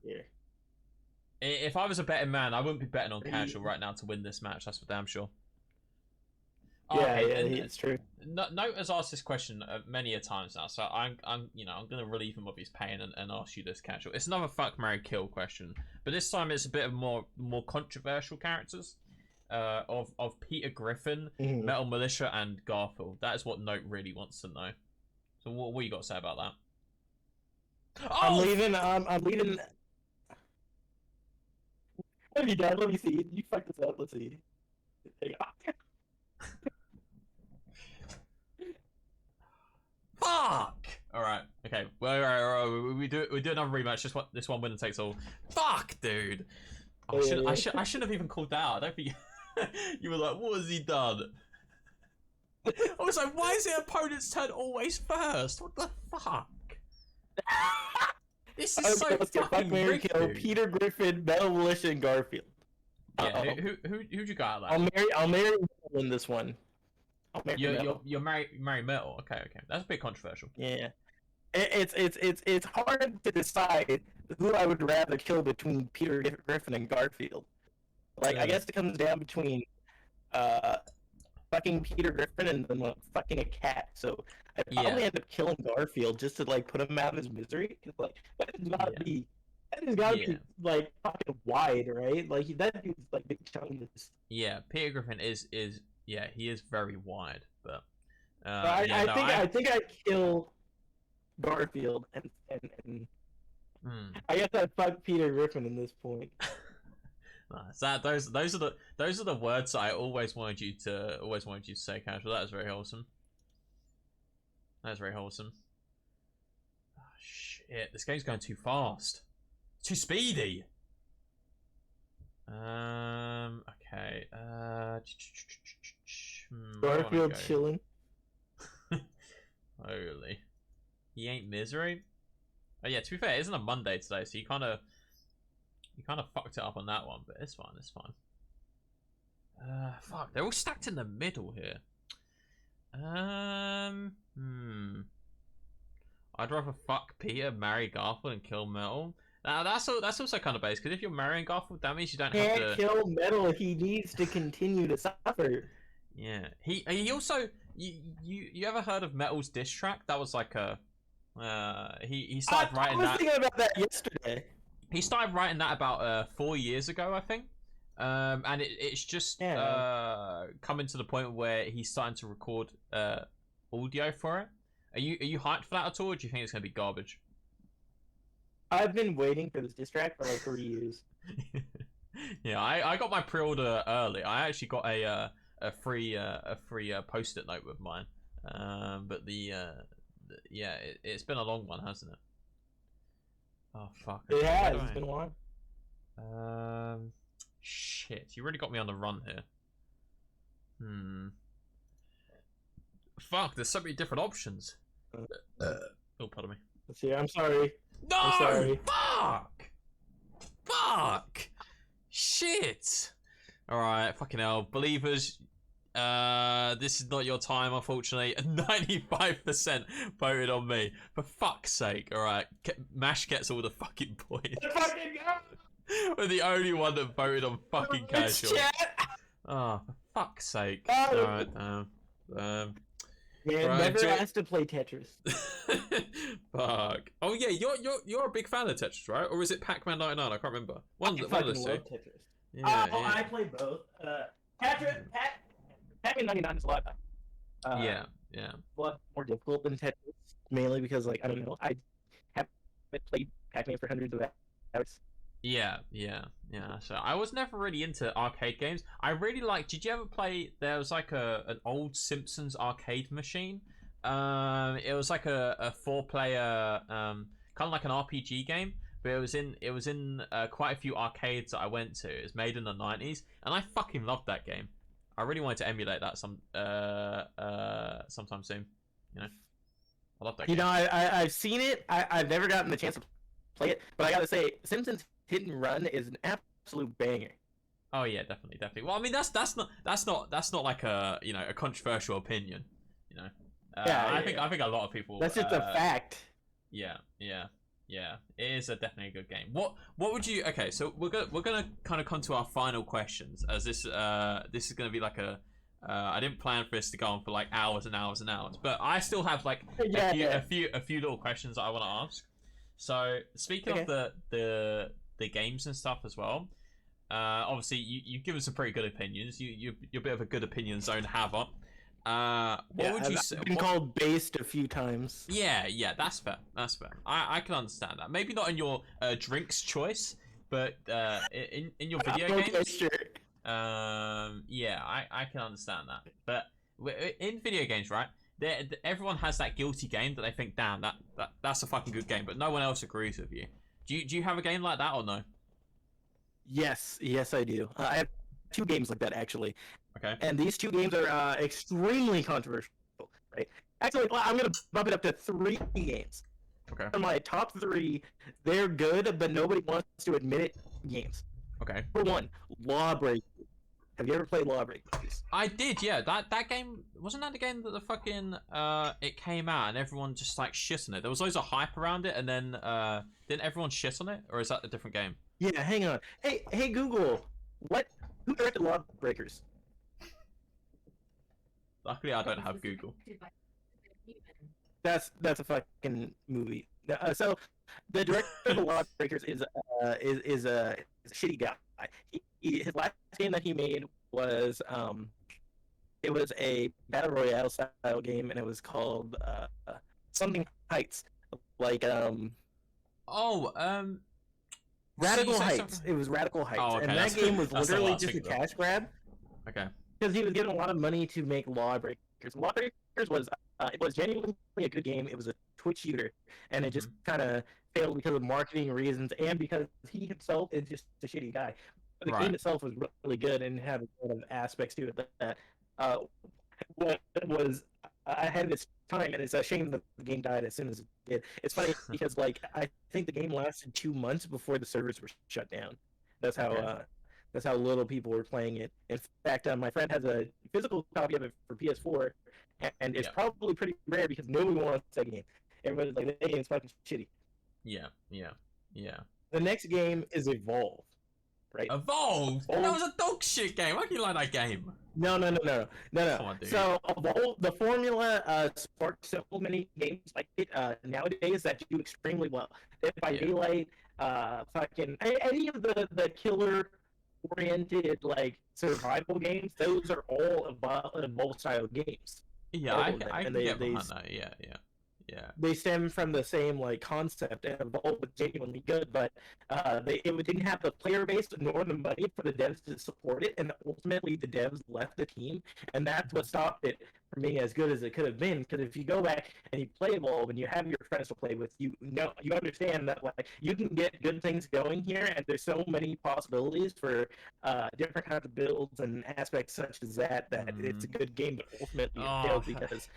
D: Here.
B: If I was a betting man, I wouldn't be betting on Casual right now to win this match. That's for damn sure.
D: Yeah, it's true.
B: Note has asked this question many a times now, so I'm gonna relieve him of his pain and ask you this, Casual. It's another fuck, marry, kill question, but this time it's a bit of more controversial characters. Of Peter Griffin, Metal Militia, and Garfield. That is what Note really wants to know. So what you got to say about that? Oh!
D: I'm leaving. I'm leaving. What have you done? Let me see. You fucked this up. Let's see.
B: Fuck! Alright, okay. Well, we do another rematch. This one winner takes all. Fuck, dude! Oh, I shouldn't have even called that out. I don't think you were like, what has he done? I was like, why is the opponent's turn always first? What the fuck? This is so fucking rigged, dude.
D: Peter Griffin, Metal Militia, and Garfield.
B: Yeah, who'd you got out
D: of that? I'll marry Metal in this one.
B: You're marry Metal. Okay. That's a bit controversial.
D: Yeah. It's hard to decide who I would rather kill between Peter Griffin and Garfield. Like, I guess it comes down between fucking Peter Griffin and then fucking a cat. So I'd probably end up killing Garfield just to like put him out of his misery. Cause like that has gotta be like fucking wide, right? Like that dude's like big chunky.
B: Yeah, Peter Griffin is he is very wide, but
D: I think I'd kill Garfield and I guess I'd fuck Peter Griffin in this point.
B: Nice. Those are the words that I always wanted you to say, Casual. That is very wholesome. That is very wholesome. Oh, shit, this game's going too fast. Too speedy. Okay.
D: Garfield chilling.
B: Holy. He ain't misery. Oh yeah, to be fair, it isn't a Monday today, so you kind of fucked it up on that one, but it's fine. Fuck, they're all stacked in the middle here. I'd rather fuck Peter, marry Garfield, and kill Metal. Now that's also kind of base, because if you're marrying Garfield, that means you don't have to
D: kill Metal. He needs to continue to suffer.
B: Yeah, he also you ever heard of Metal's diss track? That was like a he started writing that.
D: I was thinking about that yesterday.
B: He started writing that about 4 years ago, I think. And it's just coming to the point where he's starting to record audio for it. Are you hyped for that at all, or do you think it's gonna be garbage?
D: I've been waiting for this diss track for like 3 years.
B: Yeah, I got my pre-order early. I actually got a free post-it note with mine. But yeah, it's been a long one, hasn't it? Oh fuck.
D: It has.
B: Where do
D: It's been a while.
B: Shit, you really got me on the run here. Fuck, there's so many different options. Oh, pardon me.
D: Let's see. I'm sorry.
B: No!
D: I'm sorry.
B: Fuck! Shit! Alright, fucking hell. Believers, this is not your time, unfortunately. 95% voted on me. For fuck's sake, alright. Mash gets all the fucking points.
D: Fucking go!
B: We're the only one that voted on fucking casual. Oh, for fuck's sake. Alright,
D: Yeah,
B: right,
D: never asked to play Tetris.
B: Fuck. Oh yeah, you're a big fan of Tetris, right? Or is it Pac-Man 99? I can't remember. One of
D: fucking
B: those
D: love
B: two.
D: Tetris.
B: Yeah, yeah.
D: I play both. Pac-Man 99 is a lot.
B: Yeah.
D: A lot more difficult than Tetris, mainly because like I don't know, I haven't played Pac-Man for hundreds of hours.
B: Yeah. So I was never really into arcade games. I really like. Did you ever play? There was like an old Simpsons arcade machine. It was like a 4-player, kind of like an RPG game. But it was in quite a few arcades that I went to. It was made in the 90s, and I fucking loved that game. I really wanted to emulate that sometime soon. You know, I love that game.
D: You know, I've seen it. I've never gotten the chance to play it, but I gotta say, Simpsons Hit and Run is an absolute banger.
B: Oh yeah, definitely. Well, I mean, that's not like a a controversial opinion. You know, I think a lot of people.
D: That's just a fact.
B: Yeah. It is definitely a good game. What would you? Okay, so we're gonna kind of come to our final questions, as this is gonna be like a. I didn't plan for this to go on for like hours and hours and hours, but I still have like a few little questions that I want to ask. So speaking of the games and stuff as well, obviously you give us some pretty good opinions. You're a bit of a good opinion zone haver. What would you say?
D: I've been called based a few times.
B: Yeah, that's fair. I can understand that. Maybe not in your drinks choice, but in your video games.
D: Sure.
B: Yeah, I can understand that. But in video games, right? Everyone has that guilty game that they think, damn, that's a fucking good game, but no one else agrees with you. Do you have a game like that or no?
D: Yes, I do. I have 2 games like that actually.
B: Okay.
D: And these 2 games are extremely controversial, right? Actually, I'm gonna bump it up to 3 games.
B: Okay.
D: For my top 3, they're good, but nobody wants to admit it. Games.
B: Okay.
D: Number 1, Lawbreakers. Have you ever played Lawbreakers?
B: I did, yeah. That game, wasn't that the game that the fucking it came out and everyone just like shit on it? There was loads of hype around it, and then didn't everyone shit on it, or is that a different game?
D: Yeah, hang on. Hey Google, who directed Lawbreakers?
B: Luckily, I don't have Google.
D: That's a fucking movie. So the director of the Lawbreakers is a shitty guy. His last game that he made was it was a battle royale style game, and it was called something Heights, like Radical Heights. Something? It was Radical Heights,
B: oh, okay.
D: And that game was literally just a cash grab.
B: Okay.
D: Because he was given a lot of money to make Lawbreakers. Lawbreakers was it was genuinely a good game. It was a Twitch shooter, and it just kind of failed because of marketing reasons and because he himself is just a shitty guy. The game itself was really good and had a lot of aspects to it that was ahead of its time, and it's a shame that the game died as soon as it did. It's funny because like I think the game lasted 2 months before the servers were shut down. That's how little people were playing it. In fact, my friend has a physical copy of it for PS4, and it's probably pretty rare because nobody wants that game. Everybody's like, that game's fucking shitty.
B: Yeah.
D: The next game is Evolve. Right.
B: Evolve? That was a dog shit game. Why do you like that game?
D: No.
B: Come on, dude.
D: So the formula sparks so many games like it nowadays that do extremely well. Dead by Daylight, fucking any of the killer oriented like survival games, those are all Evolve style games.
B: Yeah, I can get behind that. Yeah. Yeah.
D: they stem from the same like concept and evolved with genuinely good, but it didn't have the player base nor the money for the devs to support it, and ultimately the devs left the team, and that's what stopped it from being as good as it could have been. Because if you go back and you play Evolve and you have your friends to play with, you know you understand that like you can get good things going here, and there's so many possibilities for different kinds of builds and aspects such as that it's a good game, but ultimately it
B: Oh,
D: failed because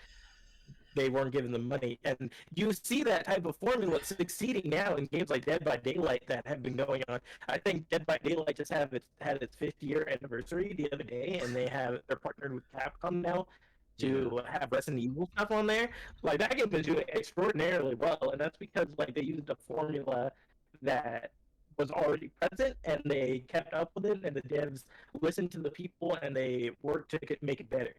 D: they weren't given the money. And you see that type of formula succeeding now in games like Dead by Daylight that have been going on. I think Dead by Daylight just had its 50th anniversary the other day, and they're partnered with Capcom now to have Resident Evil stuff on there. Like that game is doing extraordinarily well, and that's because like they used a formula that was already present and they kept up with it, and the devs listened to the people and they worked to make it better.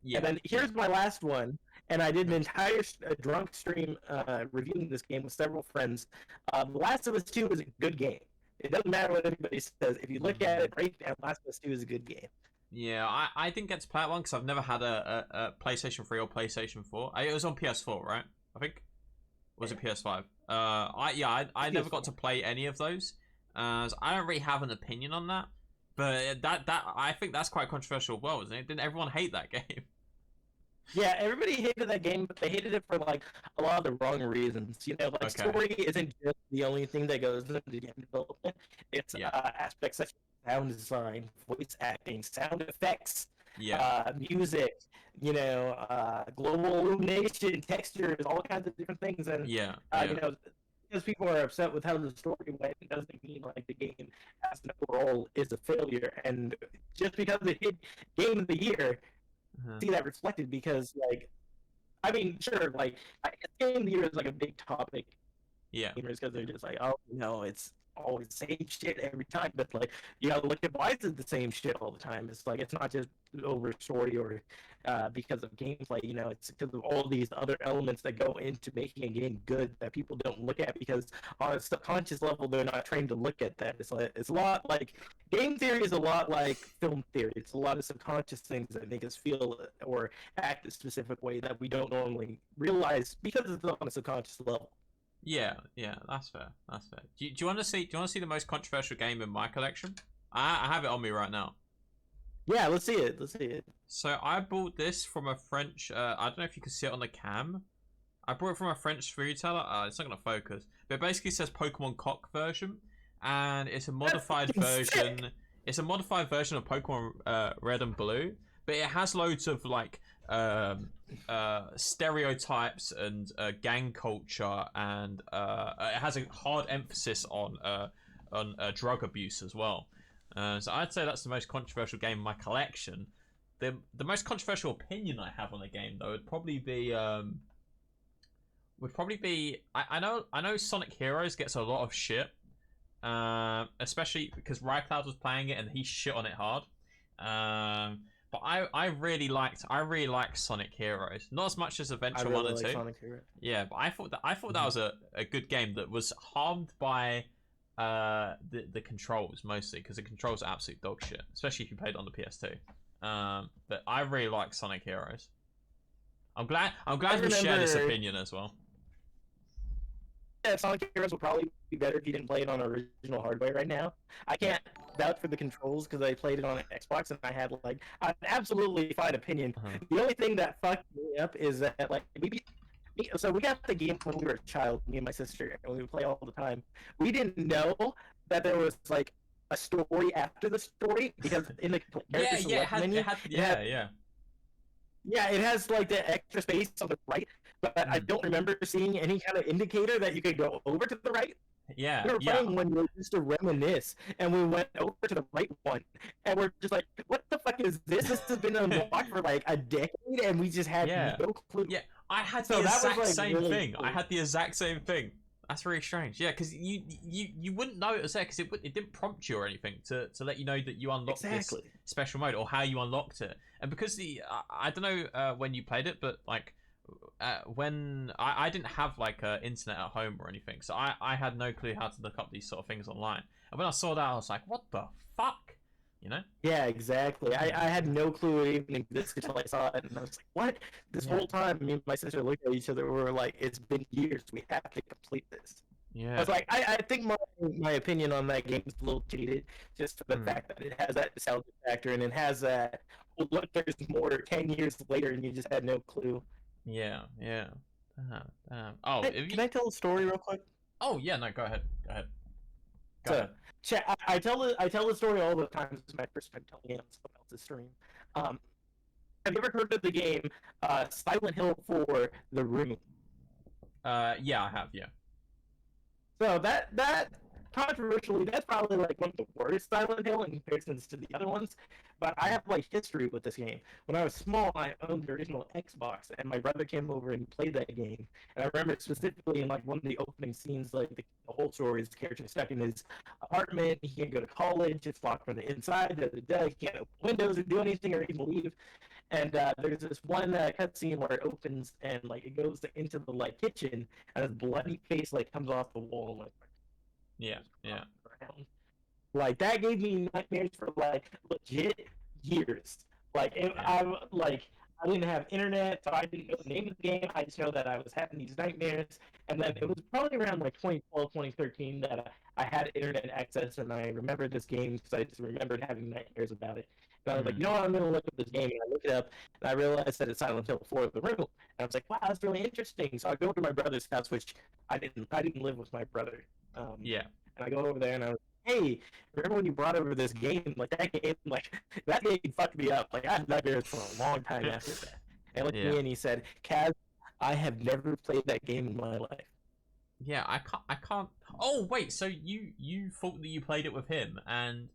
B: yeah.
D: And then here's my last one, and I did an entire drunk stream reviewing this game with several friends. The Last of Us 2 is a good game. It doesn't matter what anybody says. If you look at it, break down, Last of Us 2 is a good game.
B: Yeah, I didn't get to play that one because I've never had a PlayStation 3 or PlayStation 4. It was on PS4, right? I think. Or was it PS5? I never got to play any of those. So I don't really have an opinion on that. But that I think that's quite controversial as well, isn't it? Didn't everyone hate that game?
D: Yeah, everybody hated that game, but they hated it for like a lot of the wrong reasons. You know, like story isn't just the only thing that goes into game development. It's aspects such as sound design, voice acting, sound effects, music, you know, global illumination, textures, all kinds of different things. And you know, because people are upset with how the story went, it doesn't mean like the game as an overall is a failure. And just because it hit Game of the Year, see that reflected because, like, I mean, sure, like, Game of the Year is like a big topic.
B: Yeah.
D: Gamers, because they're just like, oh, no, it's always the same shit every time. But like, you gotta look at why is it the same shit all the time? It's like it's not just over story or because of gameplay. You know, it's because of all these other elements that go into making a game good that people don't look at because on a subconscious level they're not trained to look at that. It's a lot like game theory is a lot like film theory. It's a lot of subconscious things that make us feel or act a specific way that we don't normally realize because it's on a subconscious level.
B: Yeah, that's fair. That's fair. Do you want to see? Do you want to see the most controversial game in my collection? I have it on me right now.
D: Yeah, let's see it. Let's see it.
B: So I bought this from a French. I don't know if you can see it on the cam. I bought it from a French retailer. It's not gonna focus, but it basically says Pokemon Cock version, and it's a modified version. Sick. It's a modified version of Pokemon Red and Blue, but it has loads of like stereotypes and gang culture, and it has a hard emphasis on drug abuse as well. So I'd say that's the most controversial game in my collection. The most controversial opinion I have on the game though would probably be I know Sonic Heroes gets a lot of shit, especially because Rycloud was playing it and he shit on it hard. But I really liked Sonic Heroes, not as much as Adventure 1 and 2.
D: Sonic Heroes.
B: Yeah, but I thought that was a good game that was harmed by the controls mostly, because the controls are absolute dog shit, especially if you played on the PS2. But I really like Sonic Heroes. I'm glad we share this opinion as well.
D: Yeah, Sonic Heroes would probably be better if you didn't play it on original hardware right now. I can't vouch for the controls because I played it on Xbox and I had like an absolutely fine opinion. The only thing that fucked me up is that like so we got the game when we were a child, me and my sister, and we would play all the time. We didn't know that there was like a story after the story because in the character select menu, it has like the extra space on the right, but I don't remember seeing any kind of indicator that you could go over to the right.
B: Yeah,
D: we were playing when we were just to reminisce, and we went over to the right one, and we're just like, "What the fuck is this? This has been unlocked for like a decade, and we just had no clue."
B: Yeah, I had the exact same thing. Cool. I had the exact same thing. That's really strange. Yeah, because you wouldn't know it was there because it didn't prompt you or anything to let you know that you unlocked this special mode or how you unlocked it. And because I don't know when you played it, but like when I didn't have like internet at home or anything, so I had no clue how to look up these sort of things online. And when I saw that, I was like, what the fuck? you know?
D: Yeah, exactly. I had no clue it even existed until I saw it, and I was like, "What?" This whole time, me and my sister looked at each other. We were like, "It's been years. We have to complete this." I
B: Yeah.
D: was like, I think my opinion on that game is a little jaded, just for the fact that it has that nostalgia factor, and it has that. Well, look, there's more 10 years later, and you just had no clue.
B: Yeah, yeah. Oh,
D: Can I tell a story real quick?
B: Oh yeah, no, go ahead. Go ahead. Go
D: So,
B: ahead.
D: I tell the story all the time. This is my first time telling it on someone else's stream. Um, have you ever heard of the game Silent Hill for the Room?
B: Yeah, I have, yeah.
D: So that controversially, that's probably like one of the worst Silent Hill in comparison to the other ones. But I have like history with this game. When I was small, I owned the original Xbox, and my brother came over and played that game. And I remember specifically in like one of the opening scenes, like the whole story is the character stuck in his apartment. He can't go to college. It's locked from the inside. He can't open windows or do anything or even leave. And there's this one cutscene where it opens and like it goes into the like kitchen, and his bloody face like comes off the wall like
B: Yeah, yeah.
D: around. Like that gave me nightmares for like legit years. I didn't have internet, so I didn't know the name of the game. I just know that I was having these nightmares. And then it was probably around like 2012, 2013 that I had internet access, and I remembered this game because I just remembered having nightmares about it. And I was like, you know what, I'm going to look up this game. And I look it up, and I realized that it's Silent Hill 4 the Room. And I was like, wow, that's really interesting. So I go to my brother's house, which I didn't live with my brother.
B: Yeah.
D: And I go over there, and I was hey, remember when you brought over this game? Like that game fucked me up. Like I had nightmares for a long time after that. And looked at me and he said, "Kaz, I have never played that game in my life."
B: Yeah, I can't. Oh wait, so you thought that you played it with him, and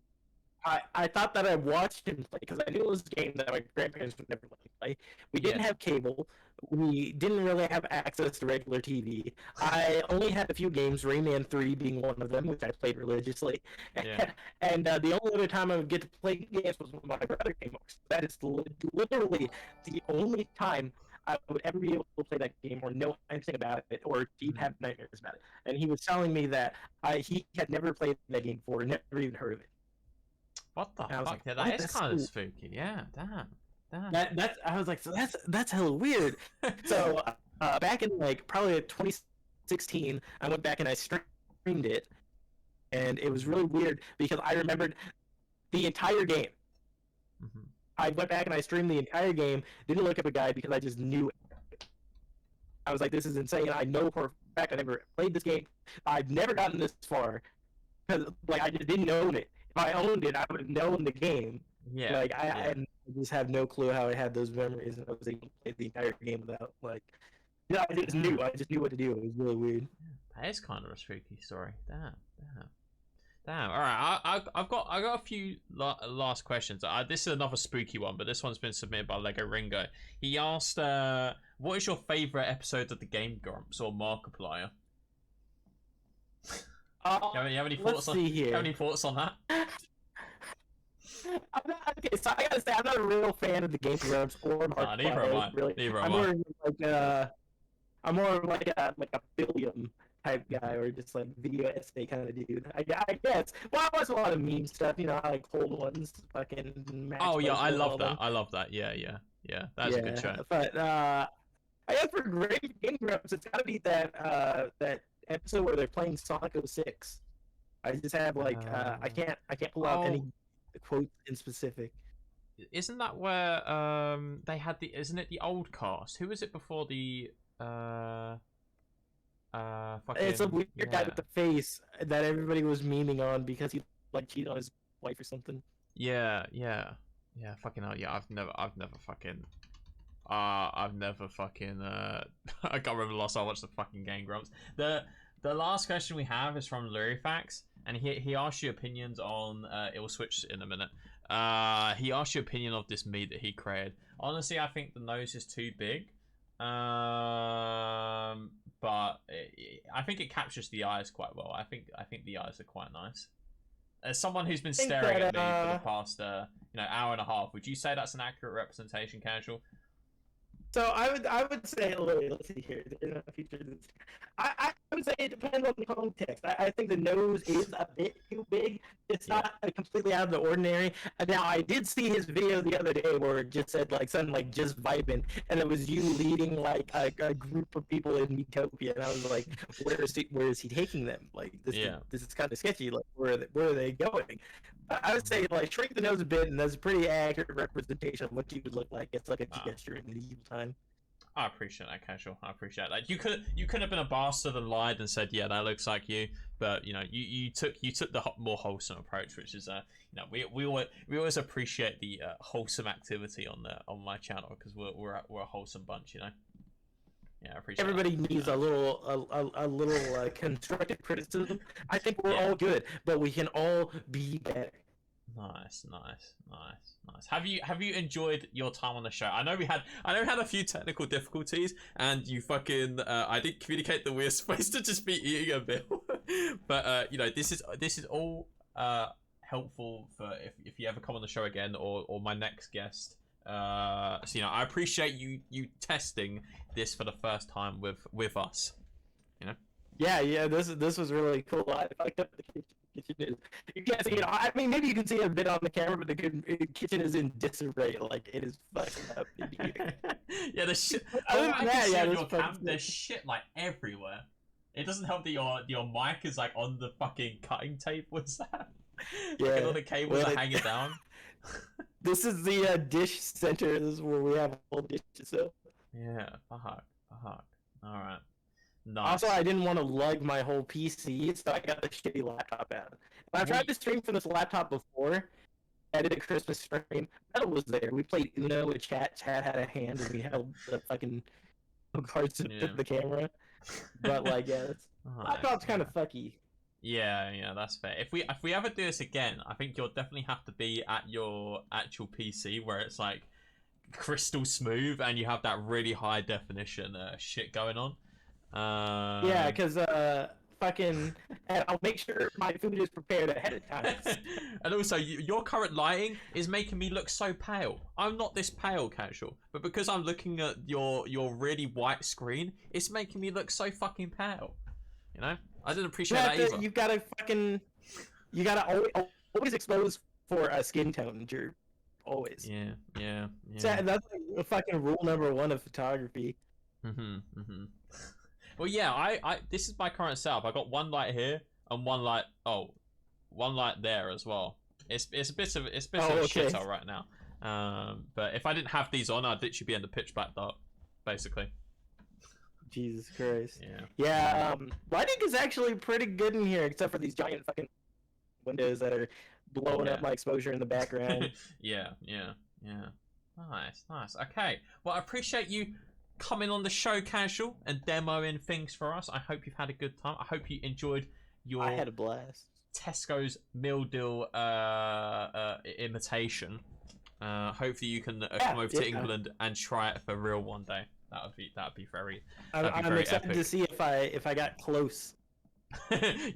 D: I thought that I watched him play because I knew it was a game that my grandparents would never let me play. We didn't have cable. We didn't really have access to regular TV. I only had a few games, Rayman 3 being one of them, which I played religiously.
B: Yeah.
D: And the only other time I would get to play games was when my brother came over. So that is literally the only time I would ever be able to play that game or know anything about it or even have nightmares about it. And he was telling me that he had never played that game before, never even heard of it.
B: What the fuck?
D: Like,
B: yeah, that is kind of spooky. Yeah, damn.
D: I was like, so that's hella weird. So back in like probably 2016, I went back and I streamed it, and it was really weird because I remembered the entire game.
B: Mm-hmm.
D: I went back and I streamed the entire game. Didn't look up a guide because I just knew it. I was like, this is insane. I know for a fact I never played this game. I've never gotten this far because like I just didn't own it. If I owned it, I would have known the game.
B: Yeah.
D: Like I just have no clue how I had those memories, and I was able to play the entire game without like. Yeah, I just knew what to do. It was really weird.
B: That is kind of a spooky story. Damn. All right, I've got a few last questions. This is another spooky one, but this one's been submitted by Lego Ringo. He asked, "What is your favorite episode of the Game Grumps or Markiplier?" You have any thoughts on? You have any thoughts on that?
D: Okay, so I gotta say, I'm not a real fan of the Game Grumps or Markiplier.
B: Neither am I.
D: Really.
B: Neither am I.
D: I'm more of like a Billiam type guy, or just like video essay kind of dude. I guess. Well, I watch a lot of meme stuff. You know, I like Cold Ones, fucking. Max
B: Oh yeah, I love that.
D: Them.
B: I love that. Yeah. That's a good show.
D: But I guess for great Game Grumps, it's gotta be that episode where they're playing Sonic 06. I just have like I can't pull out any quotes in specific.
B: Isn't that where they had isn't it the old cast? Who was it before the fucking,
D: it's a weird guy with the face that everybody was memeing on because he like cheated on his wife or something.
B: Yeah, fucking hell, yeah, I've never fucking I can't remember the last time I watched the fucking Game Grumps. The last question we have is from Lurifax, and he asked you opinions on it will switch in a minute. He asked your opinion of this meat that he created. Honestly, I think the nose is too big. But I think it captures the eyes quite well. I think the eyes are quite nice. As someone who's been staring at me for the past hour and a half, would you say that's an accurate representation, Casual?
D: So I would say, let's see here. I would say it depends on the context. I think the nose is a bit too big. It's not completely out of the ordinary. Now, I did see his video the other day where it just said, like, something like, just vibing, and it was you leading, like, a group of people in Utopia, and I was like, where is he taking them? Like, this is kind of sketchy. Like, where are they going? I would say, like, shrink the nose a bit, and that's a pretty accurate representation of what you would look like. It's like a gesture in medieval time.
B: I appreciate that, Casual. I appreciate that. You could have been a bastard and lied and said, yeah, that looks like you. But you know, you took the more wholesome approach, which is you know, we always appreciate the wholesome activity on my channel because we're a wholesome bunch, you know. Yeah, I appreciate.
D: Everybody needs a little constructive criticism. I think we're all good, but we can all be better.
B: Nice. Have you enjoyed your time on the show? I know we had a few technical difficulties, and you fucking I didn't communicate that we were supposed to just be eating a meal, but you know, this is all helpful for if you ever come on the show again or my next guest. So you know, I appreciate you testing this for the first time with us. You know.
D: Yeah. This was really cool. I fucked up the kitchen. You can't see it. I mean, maybe you can see a bit on the camera, but the kitchen is in disarray. Like, it is fucking up.
B: Yeah, the shit.
D: Other than that,
B: there's shit like everywhere. It doesn't help that your mic is like on the fucking cutting tape. What's that?
D: Yeah,
B: like all the cables are hanging down.
D: This is the dish center. This is where we have all dishes. So.
B: Yeah, fuck. All right. Nice.
D: Also, I didn't want to lug my whole PC, so I got a shitty laptop out. I've tried to stream from this laptop before. I did a Christmas stream. Metal was there. We played Uno with chat. Chat had a hand, and we held the fucking cards to the camera. But like, yeah, laptop's kind of fucky.
B: Yeah, that's fair. If we ever do this again, I think you'll definitely have to be at your actual PC where it's like crystal smooth and you have that really high definition shit going on.
D: Yeah, because fucking, and I'll make sure my food is prepared ahead of time.
B: And also, your current lighting is making me look so pale. I'm not this pale, Casual, but because I'm looking at your really white screen, it's making me look so fucking pale. You know, I didn't appreciate that either.
D: You gotta always expose for a skin tone, Jer. Always.
B: Yeah.
D: So that's like a fucking rule number one of photography.
B: Well, yeah, I this is my current setup. I got one light here and one light there as well. It's a bit of a shithole right now. But if I didn't have these on, I'd literally be in the pitch black dark, basically.
D: Jesus Christ.
B: Yeah.
D: Lighting is actually pretty good in here, except for these giant fucking windows that are blowing up my exposure in the background.
B: Yeah. Nice. Okay. Well, I appreciate you coming on the show, Casual, and demoing things for us. I hope you've had a good time. I hope you enjoyed your
D: I had a blast.
B: Tesco's meal deal imitation. Hopefully you can come over to England and try it for real one day. That'd be very.
D: I'm excited
B: epic.
D: to see if I got close.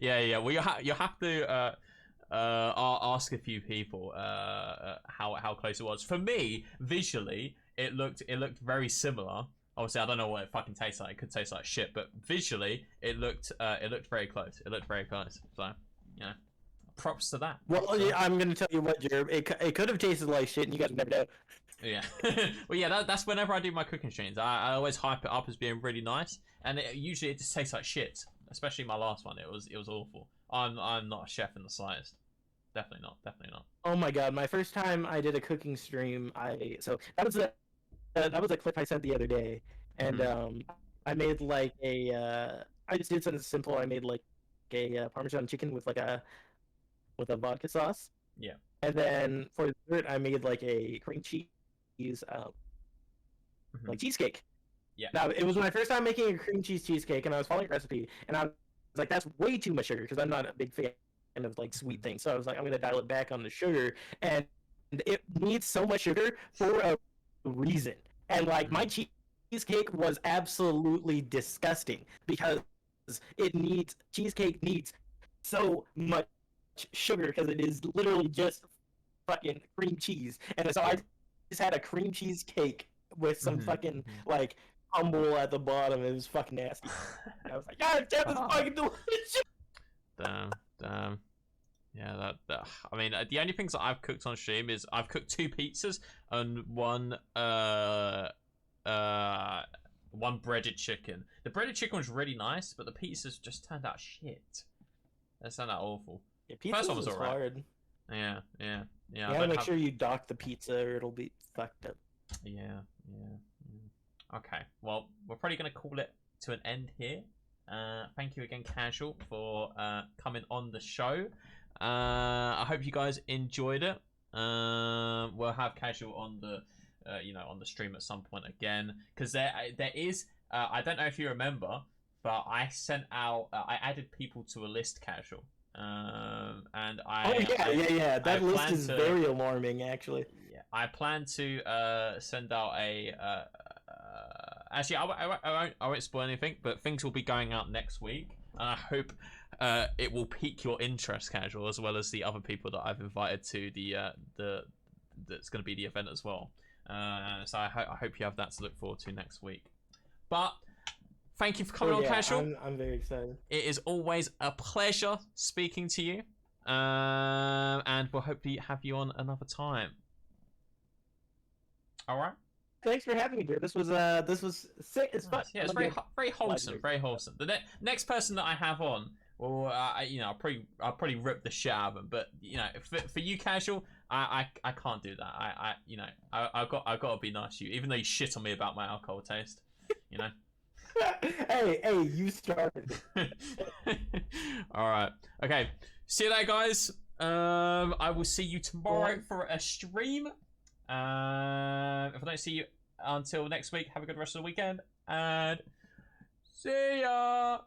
B: Yeah. Well, you have to ask a few people how close it was. For me, visually, it looked very similar. Obviously, I don't know what it fucking tastes like. It could taste like shit, but visually, it looked very close. It looked very close. So, yeah, props to that.
D: Well, I'm gonna tell you what, Jerb. It could have tasted like shit, and you guys never know.
B: Yeah. Well, yeah. That's whenever I do my cooking streams. I always hype it up as being really nice, and usually it just tastes like shit. Especially my last one. It was awful. I'm not a chef in the slightest. Definitely not.
D: Oh my god, my first time I did a cooking stream, that was a clip I sent the other day, and I made like I just did something simple. I made like a Parmesan chicken with a vodka sauce.
B: Yeah.
D: And then for dessert, I made like a cream cheese, like cheesecake.
B: Yeah.
D: Now it was my first time making a cream cheese cheesecake, and I was following a recipe, and I was like, that's way too much sugar because I'm not a big fan of like sweet things. So I was like, I'm gonna dial it back on the sugar, and it needs so much sugar for a reason. And like my cheesecake was absolutely disgusting because cheesecake needs so much sugar because it is literally just fucking cream cheese. And so I just had a cream cheese cake with some fucking like humble at the bottom. It was fucking nasty. I was like, God damn, this is fucking delicious.
B: Damn. Yeah, that. I mean, the only things that I've cooked on stream is I've cooked 2 pizzas and one breaded chicken. The breaded chicken was really nice, but the pizzas just turned out shit. They turned out awful.
D: Yeah, pizza
B: First one was alright.
D: hard.
B: Yeah.
D: You gotta make sure you dock the pizza or it'll be fucked up.
B: Yeah. Okay, well, we're probably going to call it to an end here. Thank you again, Casual, for coming on the show. I hope you guys enjoyed it. We'll have Casual on the, on the stream at some point again, because there is. I don't know if you remember, but I sent out. I added people to a list, Casual. And
D: yeah. That list is very alarming, actually.
B: Yeah, I plan to send out a. Actually, I won't spoil anything, but things will be going out next week, and I hope it will pique your interest, Casual, as well as the other people that I've invited to the that's going to be the event as well. So I hope you have that to look forward to next week. But thank you for coming on, Casual.
D: I'm very excited.
B: It is always a pleasure speaking to you, and we'll hopefully have you on another time. All right.
D: Thanks for having me here. This was sick. It's fun.
B: Yeah, it's very wholesome. Very wholesome. The next person that I have on, well, I'll probably rip the shit out of them. But for you, Casual, I can't do that. I've got to be nice to you, even though you shit on me about my alcohol taste.
D: hey, you started.
B: All right. Okay. See you later, guys. I will see you tomorrow for a stream. If I don't see you until next week, have a good rest of the weekend, and see ya.